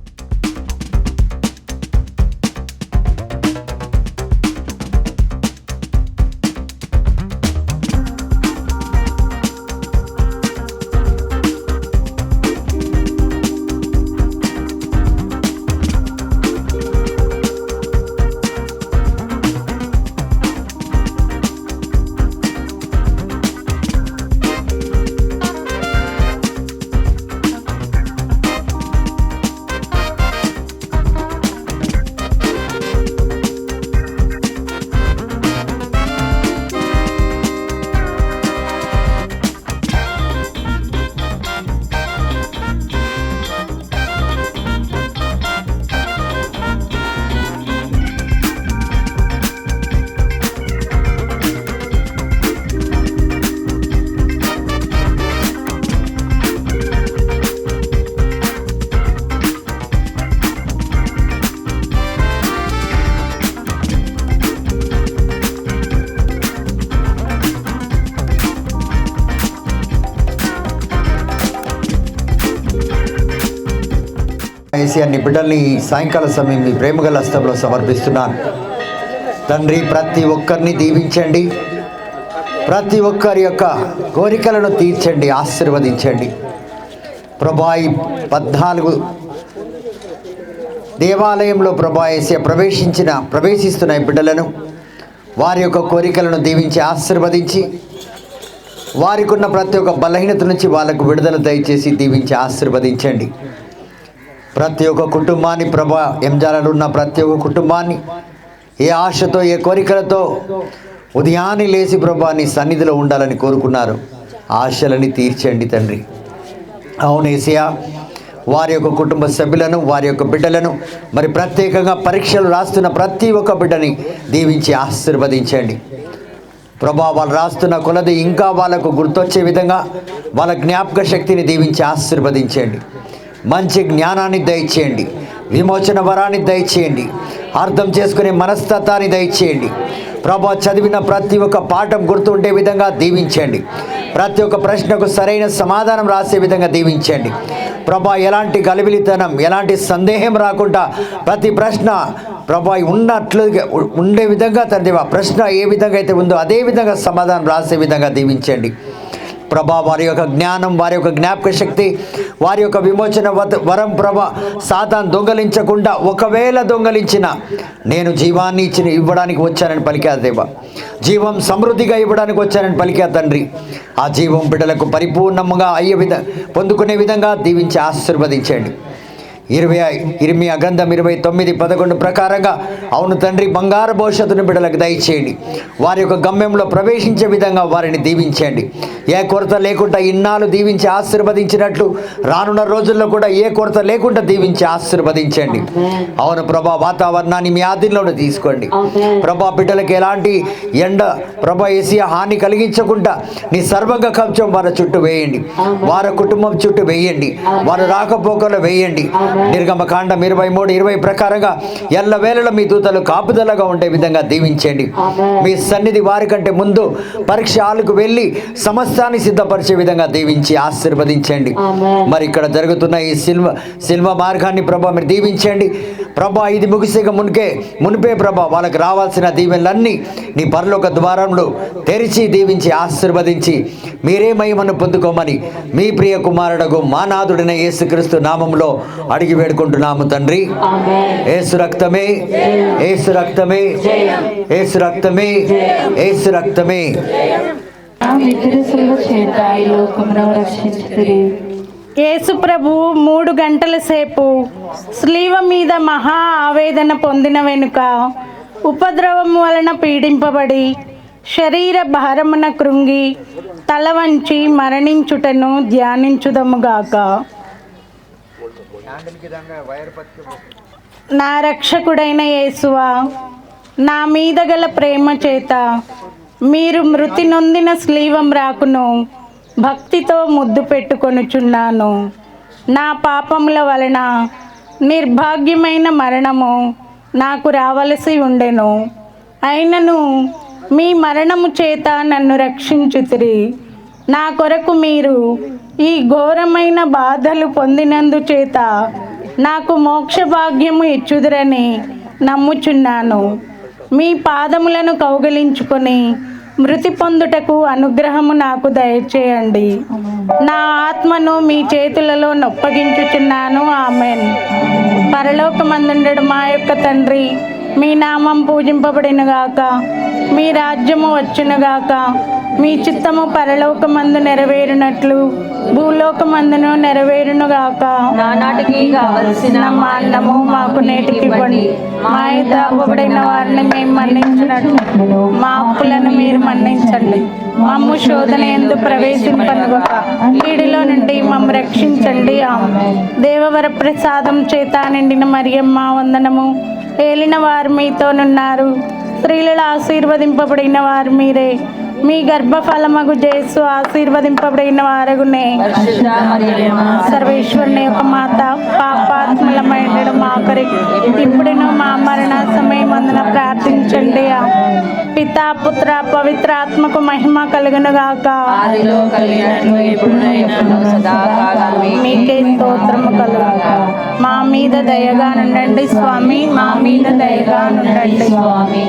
S6: ఏసియాన్ని బిడ్డల్ని సాయంకాల సమయం మీ ప్రేమగల హస్తంలో సమర్పిస్తున్నాను తండ్రి. ప్రతి ఒక్కరిని దీవించండి, ప్రతి ఒక్కరి యొక్క కోరికలను తీర్చండి, ఆశీర్వదించండి ప్రభా. ఈ 14 దేవాలయంలో ప్రభా ఏసియా ప్రవేశిస్తున్న బిడ్డలను వారి యొక్క కోరికలను దీవించి ఆశీర్వదించి వారికి ఉన్న ప్రతి ఒక్క బలహీనత నుంచి వాళ్ళకు విడుదల దయచేసి దీవించి ఆశీర్వదించండి. ప్రతి ఒక్క కుటుంబాన్ని ప్రభా, ఎంజాలలో ఉన్న ప్రతి ఒక్క కుటుంబాన్ని ఏ ఆశతో ఏ కోరికలతో ఉదయాన్నే లేచి ప్రభా నీ సన్నిధిలో ఉండాలని కోరుకున్నారు, ఆశలని తీర్చండి తండ్రి. అవును యేసయ్యా, వారి యొక్క కుటుంబ సభ్యులను వారి యొక్క బిడ్డలను మరి ప్రత్యేకంగా పరీక్షలు రాస్తున్న ప్రతి ఒక్క బిడ్డని దీవించి ఆశీర్వదించండి ప్రభా. వాళ్ళు రాస్తున్న కొలది ఇంకా వాళ్ళకు గుర్తొచ్చే విధంగా వాళ్ళ జ్ఞాపక శక్తిని దీవించి ఆశీర్వదించండి. మంచి జ్ఞానాన్ని దయచేయండి, విమోచన వరాన్ని దయచేయండి, అర్థం చేసుకునే మనస్తత్వాన్ని దయచేయండి ప్రభా. చదివిన ప్రతి ఒక్క పాఠం గుర్తుండే విధంగా దీవించండి. ప్రతి ఒక్క ప్రశ్నకు సరైన సమాధానం రాసే విధంగా దీవించండి ప్రభా. ఎలాంటి గలిబిలితనం, ఎలాంటి సందేహం రాకుండా ప్రతి ప్రశ్న ప్రభా ఉన్నట్లుగా ఉండే విధంగా తండ్రి, ప్రశ్న ఏ విధంగా అయితే ఉందో అదే విధంగా సమాధానం రాసే విధంగా దీవించండి ప్రభా. వారి యొక్క జ్ఞానం, వారి యొక్క జ్ఞాపక శక్తి, వారి యొక్క విమోచన వరం ప్రభా సాతాను దొంగలించకుండా, ఒకవేళ దొంగలించిన నేను జీవాన్ని ఇవ్వడానికి వచ్చానని పలికా దేవా, జీవం సమృద్ధిగా ఇవ్వడానికి వచ్చానని పలికా తండ్రి. ఆ జీవం బిడ్డలకు పరిపూర్ణంగా పొందుకునే విధంగా దీవించి ఆశీర్వదించండి. ఇర్మియా గ్రంథం 29:11 ప్రకారంగా అవును తండ్రి, బంగారు భవిష్యత్తును బిడ్డలకు దయచేయండి. వారి యొక్క గమ్యంలో ప్రవేశించే విధంగా వారిని దీవించండి. ఏ కొరత లేకుండా ఇన్నాళ్ళు దీవించి ఆశీర్వదించినట్లు రానున్న రోజుల్లో కూడా ఏ కొరత లేకుండా దీవించి ఆశీర్వదించండి. అవును ప్రభా, వాతావరణాన్ని మీ ఆధీనంలో తీసుకోండి ప్రభా. బిడ్డలకు ఎలాంటి ఎండ ప్రభా యేసయ్యా హాని కలిగించకుండా నీ సర్వంగ కవచం వారి చుట్టూ వేయండి, వారి కుటుంబం చుట్టూ వేయండి, వారు రాకపోకలు వేయండి. నిర్గమకాండం 23:20 ప్రకారంగా ఎల్లవేళలా మీ దూతలు కాపుదలగా ఉండే విధంగా దీవించండి. మీ సన్నిధి వారి కంటే ముందు పరీక్ష హాలుకు వెళ్ళి సమస్తాన్ని సిద్ధపరిచే విధంగా దీవించి ఆశీర్వదించండి. మరి ఇక్కడ జరుగుతున్న ఈ సిల్వ మార్గాన్ని ప్రభా మీరు దీవించండి ప్రభా. ఇది ముగిసేక మునిపే ప్రభా వాళ్ళకి రావాల్సిన దీవెనలన్నీ నీ పరలోక ద్వారంలో తెరిచి దీవించి ఆశీర్వదించి మీరే మహిమను పొందుకోమని మీ ప్రియ కుమారుడగు మా నాథుడైన యేసుక్రీస్తు నామములో అడిగి వేడుకుంటున్నాము తండ్రి. యేసు రక్తమే, యేసు రక్తమే, యేసు రక్తమే, యేసు రక్తమే.
S4: యేసు ప్రభు 3 గంటల సేపు స్లీవ మీద మహా ఆవేదన పొందిన వెనుక ఉపద్రవం వలన పీడింపబడి శరీర భారమున కృంగి తల వంచి మరణించుటను ధ్యానించుదముగాక. నా రక్షకుడైన యేసువా, నా మీద గల ప్రేమ చేత మీరు మృతి నొందిన స్లీవం రాకును భక్తితో ముద్దు పెట్టుకొనుచున్నాను. నా పాపముల వలన నిర్భాగ్యమైన మరణము నాకు రావలసి ఉండెను, అయినను మీ మరణము చేత నన్ను రక్షించుతిరి. నా కొరకు మీరు ఈ ఘోరమైన బాధలు పొందినందు చేత నాకు మోక్ష భాగ్యము ఇచ్చుదురని నమ్ముచున్నాను. మీ పాదములను కౌగిలించుకొని మృతి పొందుటకు అనుగ్రహము నాకు దయచేయండి. నా ఆత్మను మీ చేతులలో నొప్పగించుచున్నాను. ఆమెన్. పరలోకమందుండెడు మా యొక్క తండ్రి, మీ నామం పూజింపబడినగాక, మీ రాజ్యము వచ్చునుగాక, మీ చిత్తము పరలోకమందు నెరవేరునట్లు భూలోకమందును నెరవేరునుగాక.
S5: నానాటికి కావలసిన
S4: మా అన్నము మాకు నేటికి ఇవ్వండి. మా యొద్ద అప్పుబడిన వారిని మేము మన్నించినట్లు మా అప్పులను మీరు మన్నించండి. మమ్ము శోధన యందు ప్రవేశింపనుగాక, కీడులో నుండి మమ్ము రక్షించండి. దేవవర ప్రసాదం చేత నిండిన మరియమ్మ వందనము. ఏలిన వారు మీతోనున్నారు, స్త్రీలలో ఆశీర్వదింపబడిన వారు మీరే. మీ గర్భఫలమగు యేసు ఆశీర్వదింపబడిన వారగునే. సర్వేశ్వరుని యొక్క మాత, పాపాత్ములమైన మా కొరకు ఇప్పుడును మా మరణ సమయమందున ప్రార్థించండి. పిత పుత్ర పవిత్ర ఆత్మకు మహిమ కలుగును గాక.
S2: ఆదిలో కలిగినట్లు ఎప్పుడైనా సదాకాలం
S4: మీకే స్తోత్రము కలుగును. మా మీద దయగా నుండండి స్వామి, మా మీద దయగా నుండండి
S2: స్వామి.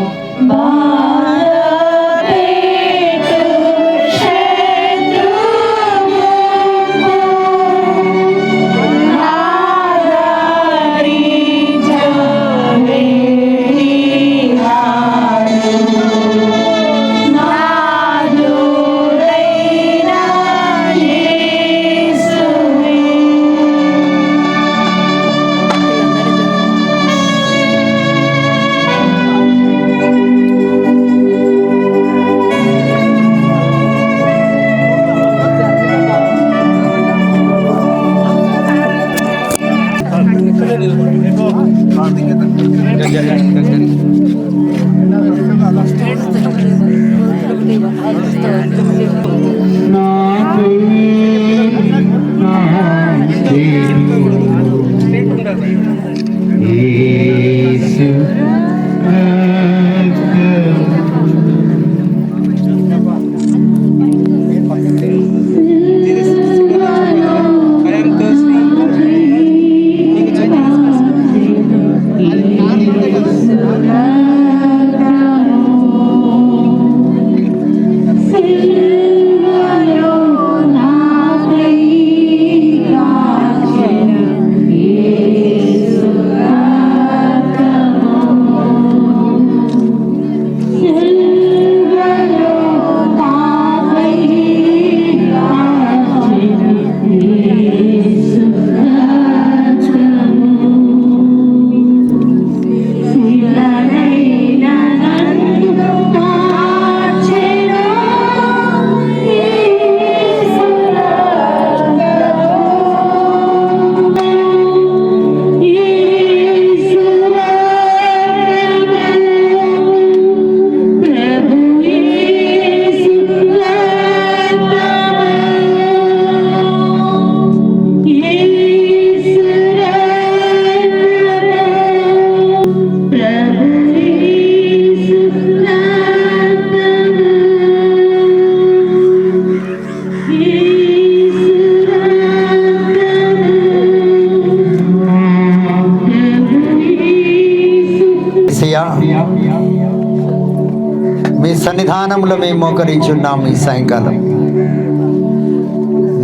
S6: మీ సన్నిధానంలో మేము మోకరించున్నాం. ఈ సాయంకాలం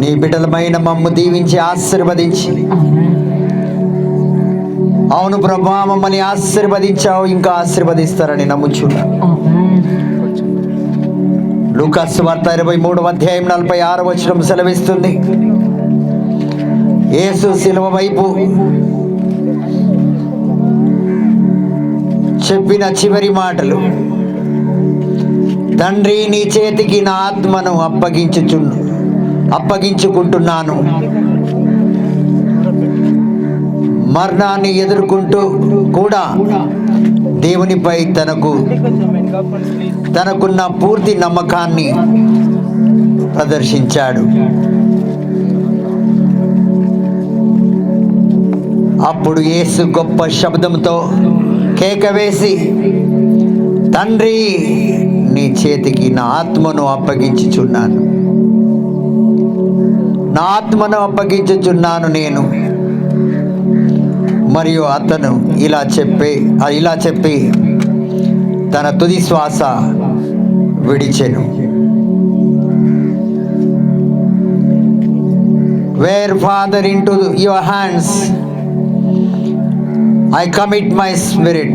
S6: నీ బిడ్డలమైన మమ్ము దీవించి ఆశీర్వదించి, అవును ప్రభా మమ్మల్ని ఆశీర్వదించావు, ఇంకా ఆశీర్వదిస్తారని నమ్ముచున్నా. లూకాసు వార్త 23వ అధ్యాయం 46వ వచనం సెలవిస్తుంది, యేసు శిలువ వైపు చెప్పిన చివరి మాటలు, తండ్రి నీ చేతికి నా ఆత్మను అప్పగించుకుంటున్నాను. మరణాన్ని ఎదుర్కొంటూ కూడా దేవునిపై తనకున్న పూర్తి నమ్మకాన్ని ప్రదర్శించాడు. అప్పుడు యేసు గొప్ప శబ్దంతో కేక వేసి, తండ్రి నీ చేతికి నా ఆత్మను అప్పగించుచున్నాను నేను. మరియు అతను ఇలా చెప్పి తన తుది శ్వాస విడిచెను. Where Father, into your hands I commit my spirit,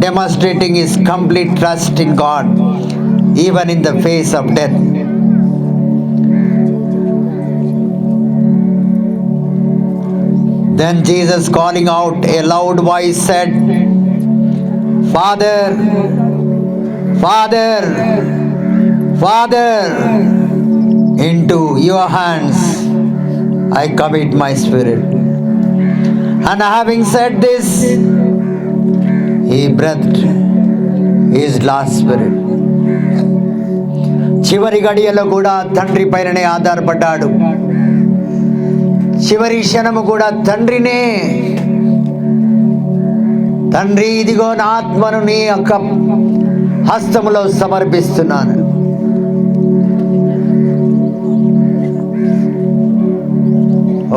S6: demonstrating his complete trust in God even in the face of death. Then Jesus, calling out a loud voice, said, Father, Father, Father, into your hands I commit my spirit. And having said this, he breathed his last spirit. చివరి గడియలో కూడా తండ్రి పైననే ఆధారపడ్డాడు. చివరి క్షణము కూడా తండ్రినే, తండ్రి ఇదిగో నా ఆత్మను నీ యొక్క హస్తములో సమర్పిస్తున్నాను.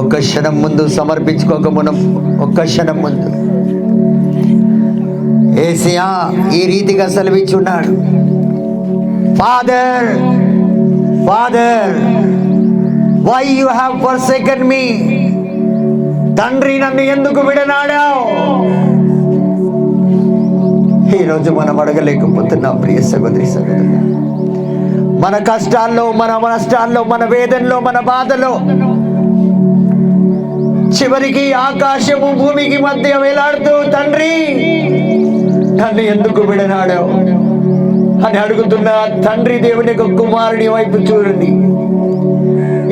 S6: ఒక్క క్షణం ముందు సమర్పించుకోక మనం ఒక్క క్షణం ముందు యేసయ్యా ఈ రీతిగా సెలవిచ్చున్నాడు. Father father why you have forsaken me, తండ్రి నన్ను ఎందుకు విడనాడావు? ఈరోజు మనం అడగలేకపోతున్నాం ప్రియ సహోదరి సహోదరులు. మన కష్టాల్లో, మన నష్టాల్లో, మన వేదనలో, మన బాధలో చివరికి ఆకాశము భూమికి మధ్య వేలాడుతూ తండ్రి నన్ను ఎందుకు విడనాడావు అని అడుగుతున్న తండ్రి దేవుని యొక్క కుమారుని వైపు చూడండి.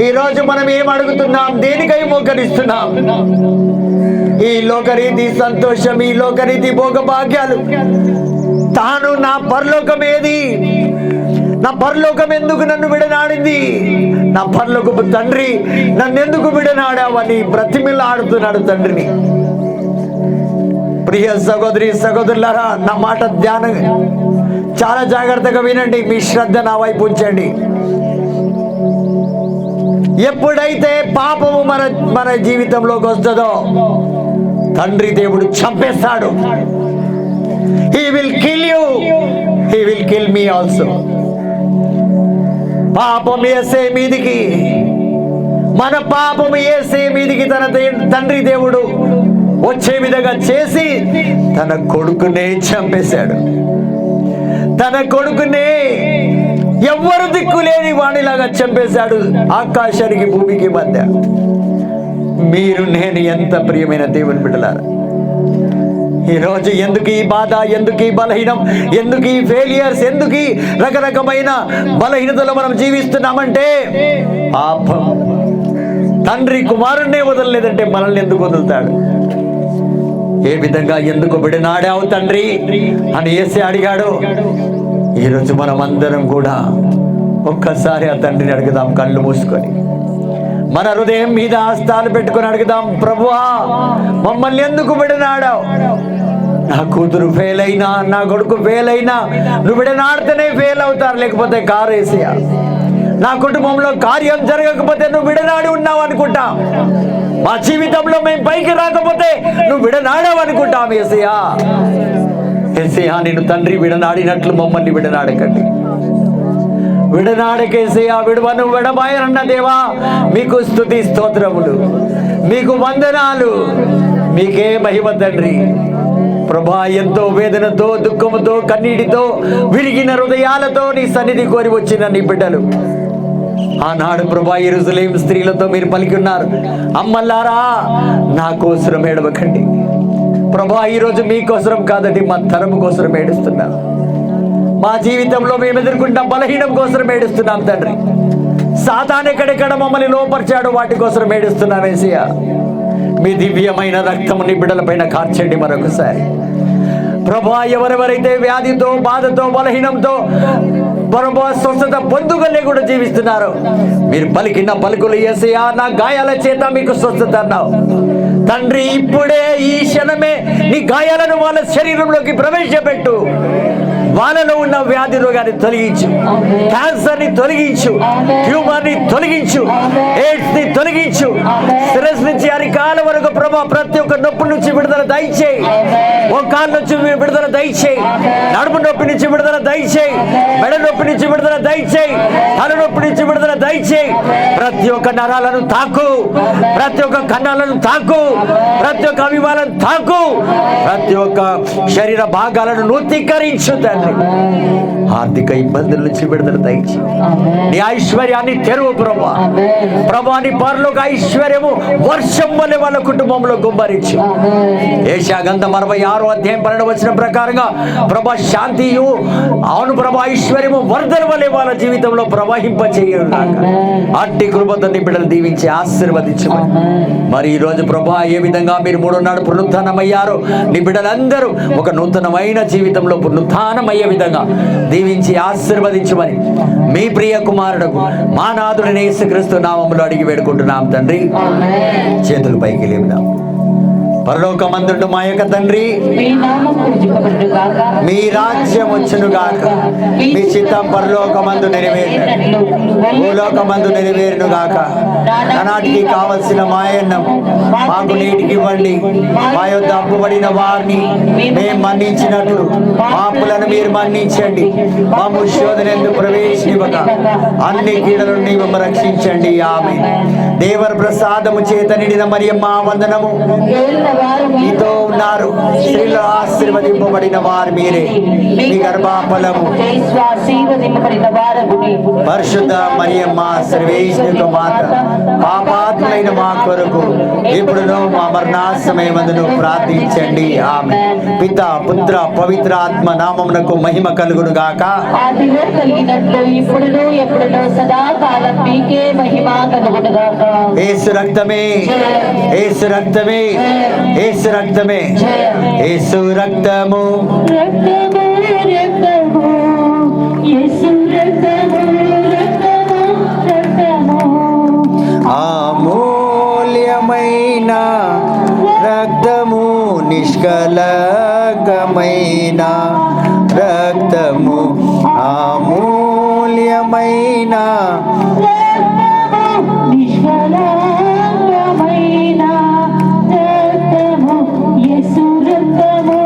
S6: ఈరోజు మనం ఏం అడుగుతున్నాం? దేనికై మోకరిస్తున్నాం? ఈ లోకరీతి సంతోషం, ఈ లోకరీతి భోగభాగ్యాలు, తాను నా పరలోకం ఏది? నా పరలోకం ఎందుకు నన్ను విడనాడింది? నా పరలోకపు తండ్రి నన్ను ఎందుకు విడనాడావని బ్రతిమిలాడుతున్నాడు తండ్రిని. ప్రియ సహోదరి సహోదరులారా, నా మాట ధ్యానం చాలా జాగ్రత్తగా వినండి. మీ శ్రద్ధ నా వైపు ఉంచండి. ఎప్పుడైతే పాపము మన జీవితంలోకి వస్తుందో తండ్రి దేవుడు చంపేస్తాడు. He will kill you. He will kill me also. పాపం యేసే మీదికి, మన పాపం యేసే మీదికి తన తండ్రి దేవుడు వచ్చే విధంగా చేసి తన కొడుకునే చంపేశాడు. తన కొడుకునే ఎవ్వరు దిక్కులేని వాణిలాగా చంపేశాడు ఆకాశానికి భూమికి మధ్య. మీరు నేను ఎంత ప్రియమైన దేవుని బిడ్డలారా, ఈరోజు ఎందుకు ఈ బాధ, ఎందుకు ఈ బలహీనం, ఎందుకు ఈ ఫెయిలియర్స్, ఎందుకు ఈ రకరకమైన బలహీనతలో మనం జీవిస్తున్నామంటే పాపం. తండ్రి కుమారుణ్ణే వదలలేదంటే మనల్ని ఎందుకు వదులుతాడు? ఏ విధంగా ఎందుకు విడనాడావు తండ్రి అని యేసే అడిగాడు. ఈరోజు మనం అందరం కూడా ఒక్కసారి ఆ తండ్రిని అడుగుదాం, కళ్ళు మూసుకొని మన హృదయం మీద హస్తాలు పెట్టుకొని అడుగుదాం, ప్రభువా మమ్మల్ని ఎందుకు విడనాడావు? నా కూతురు ఫెయిల్ అయినా, నా కొడుకు ఫెయిల్ అయినా నువ్వు విడనాడితేనే ఫెయిల్ అవుతారు, లేకపోతే కారు వేసేయా. నా కుటుంబంలో కార్యం జరగకపోతే నువ్వు విడనాడి ఉన్నావు అనుకుంటా. మా జీవితంలో మేము పైకి రాకపోతే నువ్వు విడనాడావు అనుకుంటాం. యేసయ్యా యేసయ్యా నిన్ను తండ్రి విడనాడినట్లు మమ్మల్ని విడనాడకండి. విడనాడకేసయ్యా, విడవను విడబాయనన్న దేవా మీకు స్తుతి స్తోత్రములు, మీకు వందనాలు, మీకే మహిమ తండ్రి. ప్రభా ఎంతో వేదనతో, దుఃఖముతో, కన్నీటితో, విరిగిన హృదయాలతో నీ సన్నిధి కోరి వచ్చిన నీ బిడ్డలు ఆనాడు ప్రభా యెరూషలేము స్త్రీలతో మీరు పలికి ఉన్నారు, అమ్మల్లారా నా కోసరం ఏడవకండి. ప్రభా ఈరోజు మీకోసరం కాదండి, మా తరము కోసరం ఏడుస్తున్నాం. మా జీవితంలో మేము ఎదుర్కొంటాం బలహీనం కోసం ఏడుస్తున్నాం తండ్రి. సాతాను ఎక్కడెక్కడ మమ్మల్ని లోపరిచాడు వాటి కోసం ఏడుస్తున్నాం. యేసయ్యా మీ దివ్యమైన రక్తము నీ బిడ్డలపైన కార్చండి మరొకసారి. ప్రభా ఎవరెవరైతే వ్యాధితో, బాధతో, బలహీనంతో ప్రభా స్వస్థత పొందుగలే కూడా జీవిస్తున్నారు, మీరు పలికిన పలుకులు యేసయ్యా నా గాయాల చేత మీకు స్వస్థత అన్నావు తండ్రి. ఇప్పుడే ఈ క్షణమే నీ గాయాలను వాళ్ళ శరీరంలోకి ప్రవేశపెట్టు. వాళ్ళలో ఉన్న వ్యాధి రోగాన్ని తొలగించు, క్యాన్సర్ ని తొలగించు, ట్యూమర్ ని తొలగించు, ఎయిడ్స్ ని తొలగించు. శిరస్సు నుంచి అరికాల వరకు ప్రభా ప్రతి ఒక్క నొప్పి నుంచి విడుదల దయచేయి. ఒక కాళ్ళ నుంచి విడుదల దయచేయి, నడుము నొప్పి నుంచి విడుదల దయచేయి, మెడ నొప్పి నుంచి విడుదల దయచేయి, తలనొప్పి నుంచి విడుదల దయచేయి. ప్రతి ఒక్క నరాలను తాకు, ప్రతి ఒక్క కన్నాలను తాకు, ప్రతి ఒక్క అభిమానాలను తాకు, ప్రతి ఒక్క శరీర భాగాలను నూతీకరించు తండ్రి. ఆర్థిక ఇబ్బందుల నుంచి విడుదల దయచేయి. నీ ఐశ్వర్యాన్ని తెరువు ప్రభా. ప్రభా నీ పరలోక ఐశ్వర్యము వర్షం వలె వాళ్ళ కుటుంబంలో గుమ్మరించు. యెషయా గ్రంథం 66వ అధ్యాయం 12వ వచనం ప్రకారంగా ప్రభా శాంతియు అవును ప్రభా ఐశ్వర్యము వరదల వలె వాళ్ళ జీవితంలో ప్రవహింపచేయను. అట్టి కృపతో నీ బిడ్డలు దీవించి ఆశీర్వదించమని. మరి ఈ రోజు ప్రభా ఏ విధంగా మీరు 3వ నాడు పునరుత్థానమయ్యారో నీ బిడ్డలందరూ ఒక నూతనమైన జీవితంలో పునరుత్థానమయ్యే విధంగా దీవించి ఆశీర్వదించమని మీ ప్రియ కుమారుడు మా నాథుడైన యేసుక్రీస్తు నామములో అడిగి వేడుకుంటున్నాం తండ్రి. చేతులు పైకి లేపుదాం. పరలోకమందుండు మా యొక్క తండ్రి,
S5: మీ నామం పూజింపబడుగాక,
S6: మీ రాజ్యం వచ్చును గాక, మీ చిత్తం పరలోకమందు నెరవేరును భూలోకమందు నెరవేరును గాక. నానాటికి కావలసిన మాయన్నం మాకు నీటికి ఇవ్వండి. మా యొద్ద అప్పుబడిన వారిని మేము మన్నించినట్లు పాపులను మీరు మన్నించండి. మమ్ము శోధనెందు ప్రవేశింపక అన్ని కీడల నుండి మమ్ము రక్షించండి. ఆమేన్. దేవర ప్రసాదము చేత నిండిన మరియమ్మ వందనము. మీతో ఉన్నారు స్త్రీలో ఆశీర్వదింపబడిన వారు మీరే, మీ గర్భఫలము పరిశుద్ధ మరియమ్మ సర్వేశ్వరుని మాత, పాపాత్ములైన మా కొరకు ఇప్పుడును మా మరణాసమయమందును ప్రార్థించండి. ఆమేన్. పిత పుత్ర పవిత్ర ఆత్మ నామమునకు మహిమ కలుగును గాక.
S5: ఆదిలో కలిగినట్లు ఇప్పుడును ఎప్పుడును సదాకాలం మీకే మహిమ కలుగును గాక.
S6: యేసు రక్తమే, యేసు రక్తమే, యేసు రక్తమే, యేసు రక్తము,
S5: రక్తము రక్తము యేసు రక్తము, రక్తము రక్తము
S6: అమూల్యమైన రక్తము, నిష్కలకమైన రక్తము, అమూల్యమైన
S5: నిష్కలంకమైన రక్తము, యేసు రక్తము,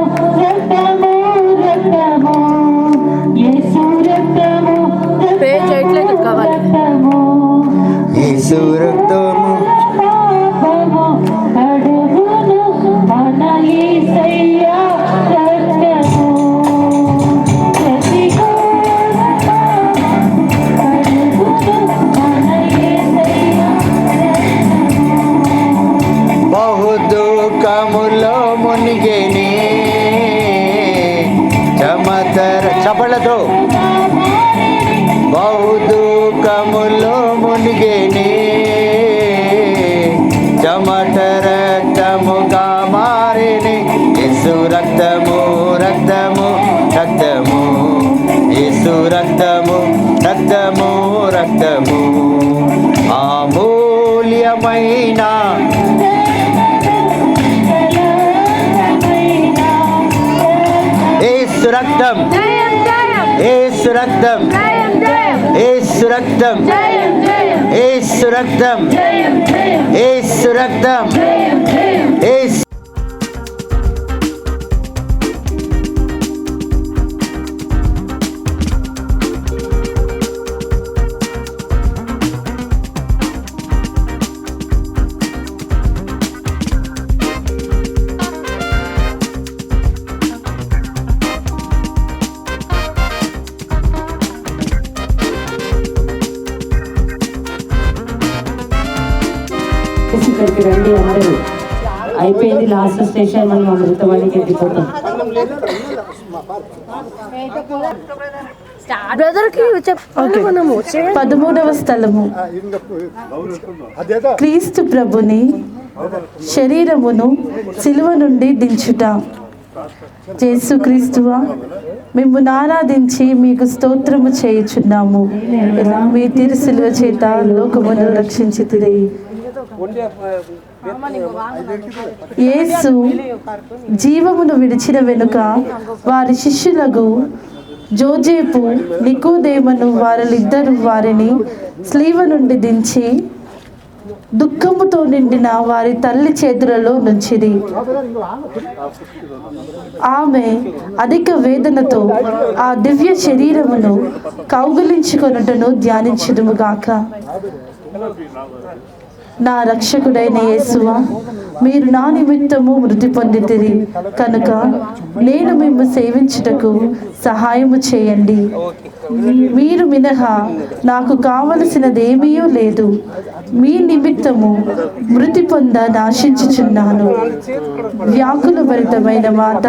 S5: రక్తము రక్తము యేసు రక్తము, రక్తము
S6: యేసు రక్తము,
S5: పాపము కడుగును మన యేసయ్య రక్తము, ప్రతి
S6: బహు దుఃఖములో మునిగేనే చమతర చపలతో, బహు దుఃఖములో మునిగేనే చెమట రక్తముగా మారేనే. యేసు రక్తము, రక్తము రక్తము, యేసు రక్తము, రక్తము రక్తము, అమూల్యమైన యేసు రక్తం, యేసు రక్తం, యేసు రక్తం, యేసు రక్తం, యేసు రక్తం, యేసు
S5: ఇక్కడికి రండి అందరూ. అయిపోయింది లాస్ట్ స్టేషన్, మనం అమృతవాణికి వెళ్ళిపోతాం.
S4: 13వ స్థలము క్రీస్తు ప్రభుని శరీరమును సిలువ నుండి దించుట. యేసుక్రీస్తువా, మిమ్మును ఆరాధించి మీకు స్తోత్రము చేయుచున్నాము. మీ తిరు సిలువ చేత లోకమును రక్షించితిరి. యేసు జీవమును విడిచిన వెనుక వారి శిష్యులకు జోజేపు నికోదేమును వారిద్దరు వారిని స్లీవ నుండి దించి దుఃఖముతో నిండిన వారి తల్లి చేతులలో నుంచిరి. ఆమె అధిక వేదనతో ఆ దివ్య శరీరమును కౌగిలించుకొనుటను ధ్యానించుదుముగాక. నా రక్షకుడైన యేసువా, మీరు నా నిమిత్తము మృతి పొందితిరి కనుక నేను మిమ్ము సేవించుటకు సహాయము చేయండి. మీరు మినహా నాకు కావలసినదేమీ లేదు. మీ నిమిత్తము మృతి పొంద నాశించుచున్నాను. వ్యాకుల భరితమైన మాత,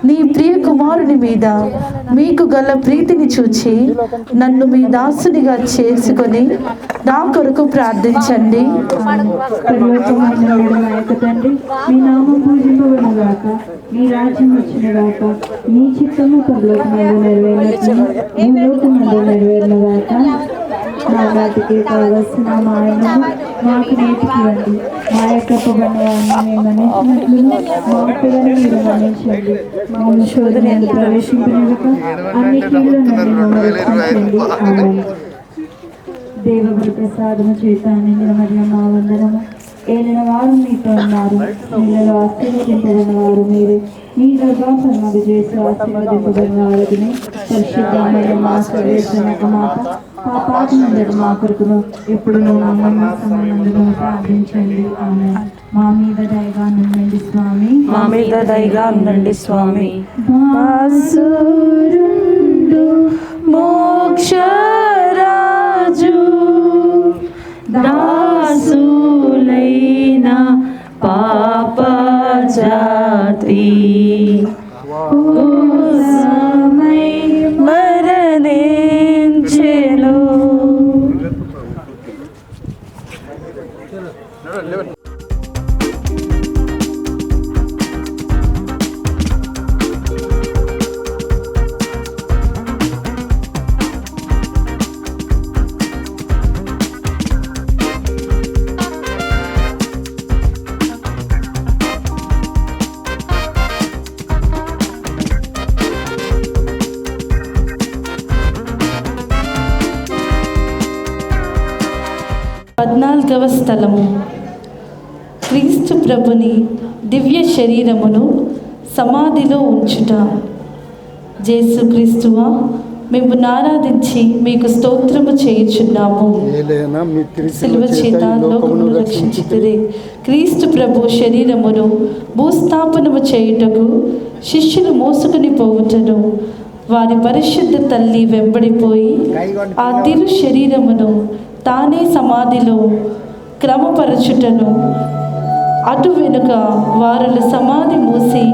S4: నీ ప్రియ కుమారుని మీద మీకు గల ప్రీతిని చూచి నన్ను మీ దాసునిగా చేసుకొని నా కొరకు ప్రార్థించండి.
S5: తండ్రి, మీ నామం పూజింపబడుగాక, మీ రాజ్యం వచ్చినగాక, మీ చిత్తము పరలోకమందు నెరవేరినట్లు భూలోకమందు నెరవేరునుగాక. నా నాటికి కావలసిన మాయను మాకు నేర్పివ్వండి. మా యొక్క పొగడవారిని మేము మన్నించినట్లు మా అప్పులను మీరు మన్నించండి. మమ్మల్ని శోధనలు ప్రవేశింపనివ్వక అన్ని కీడుల నుండి మమ్మల్ని రక్షించండి. ఆమేన్. దేవగురు ప్రసాదము చేత నిండిన మరియమ్మ వందనము. ఏలిన వారు మీతో ఉన్నారు, స్త్రీలలో ఆశీర్వదింపబడిన వారు మీరే. మీ గర్భఫలముగు చేసి ఆశీర్వదింపబడిన వారిని. పరిశుద్ధ మరియమ్మ సర్వేశ్వరుని మాత, పాపాత్ములందరూ మా కొరకును ఇప్పుడును మా మరణ సమయమందును ప్రార్థించండి. ఆమేన్. మా మీద దయగా ఉండండి స్వామి.
S1: మా మీద దయగా ఉండండి స్వామి.
S5: బాసురుండు మోక్షరాజు దాసులైన పాప జాతి కోసమై మరణించెను.
S4: పద్నాలుగవ స్థలము. క్రీస్తు ప్రభుని దివ్య శరీరమును సమాధిలో ఉంచుట. యేసుక్రీస్తువా, మేము ఆరాధించి మీకు స్తోత్రము చేయుచున్నాము. సిలువ చేత లోకమును రక్షించుతిరి. క్రీస్తు ప్రభు శరీరమును భూస్థాపనము చేయుటకు శిష్యులు మోసుకుని పోవుటను వారి పరిశుద్ధ తల్లి వెంబడిపోయి ఆ తిరు శరీరమును తానే సమాధిలో క్రమపరచుటను అటు వెనుక వారుల సమాధి మూసి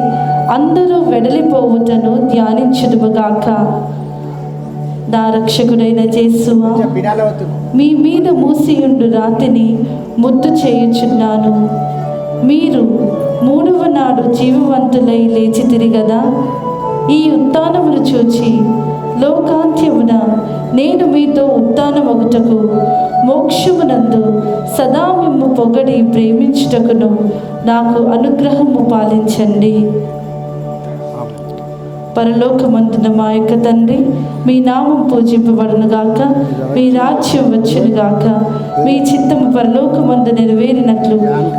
S4: అందరూ వెడలిపోవుటను ధ్యానించుదువుగాక. నా రక్షకుడైన యేసువా, మీ మీద మూసియుండు రాతిని ముద్దు చేయుచున్నాను. మీరు మూడవ నాడు జీవవంతులై లేచితిరి గదా. ఈ ఉత్థానమును చూచి లోకాంత్యమున నేను మీతో ఉత్థానమగుటకు మోక్షమునందు సదా మిమ్ము పొగడి ప్రేమించుటకును నాకు అనుగ్రహము పాలించండి. పరలోకమందున మా యొక్క తండ్రి, మీ నామం పూజింపబడునుగాక, మీ రాజ్యం వచ్చునుగాక, మీ చిత్తము పరలోకమందు నెరవేరినట్లు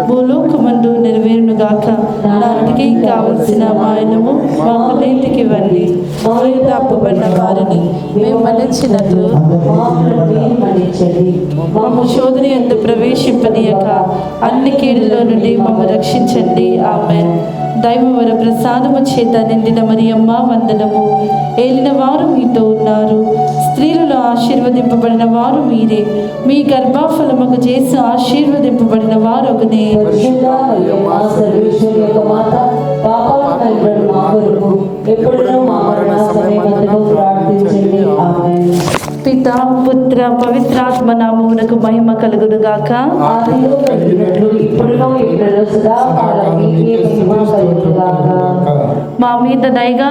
S4: భూలోకమందు నెరవేరునుగాక. నాటికి కావలసిన మాయనము మాకు నేటికి ఇవ్వండి. తప్పుబడిన వారిని మేము మన్నించినట్లు మమ్మ శోధన యందు ప్రవేశింపనీయక అన్ని కీడులో నుండి మమ్మ రక్షించండి. ఆమేన్. దైవవర ప్రసాదము చేత నిండిన మరియమ్మ వందనము. ఏలిన వారు మీతో ఉన్నారు, స్త్రీలలో ఆశీర్వదింపబడిన వారు మీరే. మీ గర్భఫలముకు చేసి ఆశీర్వదింపబడిన వారొకనే. పితా పుత్ర పవిత్రాత్మ నామమునకు మహిమ కలుగునుగాక. మా మీద దయగా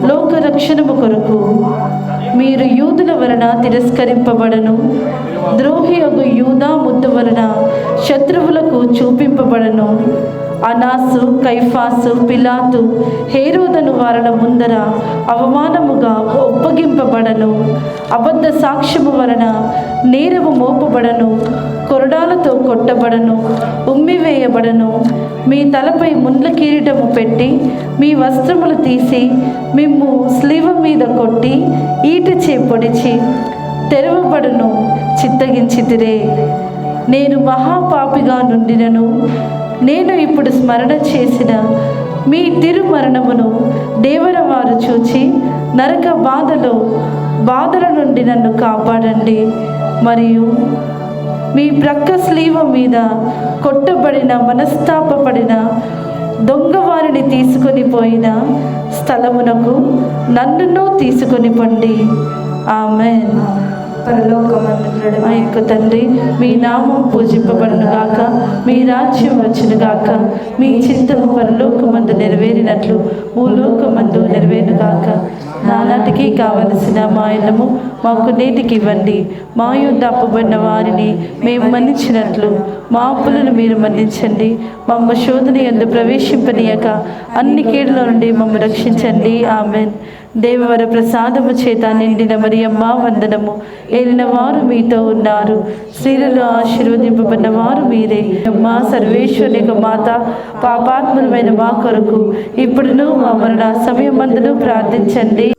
S4: లోక రక్షణము కొరకు మీరు యూదుల వలన తిరస్కరింపబడను, ద్రోహియగు యూదా ముద్దు వలన శత్రువులకు చూపింపబడను. అనాసు, కైఫాసు, పిలాతు, హేరోదను వారల ముందర అవమానముగా ఒప్పగింపబడను. అబద్ధ సాక్ష్యము వలన నేరము మోపబడను, కొరడాలతో కొట్టబడను, ఉమ్మివేయబడను. మీ తలపై ముండ్ల కిరీటము పెట్టి మీ వస్త్రములు తీసి మిమ్ము స్లీవ మీద కొట్టి ఈటచే పొడిచి తెరవబడును చిత్తగించితిరే.
S13: నేను మహాపాపిగా నుండినను నేను ఇప్పుడు స్మరణ చేసిన మీ తిరుమరణమును దేవరవారు చూచి నరక బాధల నుండి నన్ను కాపాడండి. మరియు మీ ప్రక్క స్లీవ మీద కొట్టబడిన మనస్తాపపడిన దొంగవారిని తీసుకొని పోయిన స్థలమునకు నన్నును తీసుకొని పండి. ఆమేన్.
S1: పరలోకమందున్న
S13: మా యొక్క తండ్రి, మీ నామం పూజింపబడును గాక, మీ రాజ్యం వచ్చును గాక, మీ చిత్తము పరలోకమందు నెరవేరినట్లు భూలోకమందు నెరవేరును గాక. నానాటికి కావలసిన మా అన్నము మాకు నేటికి ఇవ్వండి. మా యొద్ద అప్పుబడిన వారిని మేము మన్నించినట్లు మా అప్పులను మీరు మన్నించండి. మమ్మ శోధన యందు ప్రవేశింపనీయక అన్ని కీడుల నుండి మమ్మ రక్షించండి. ఆమెన్. దేవవర ప్రసాదము చేత నిండిన మరియమ్మ వందనము. ఏలిన వారు మీతో ఉన్నారు, స్త్రీలలో ఆశీర్వదింపబడిన వారు మీరే. మా సర్వేశ్వరుని యొక్క మాత, పాపాత్ములమైన మా కొరకు ఇప్పుడును మా మరణ సమయమందును ప్రార్థించండి.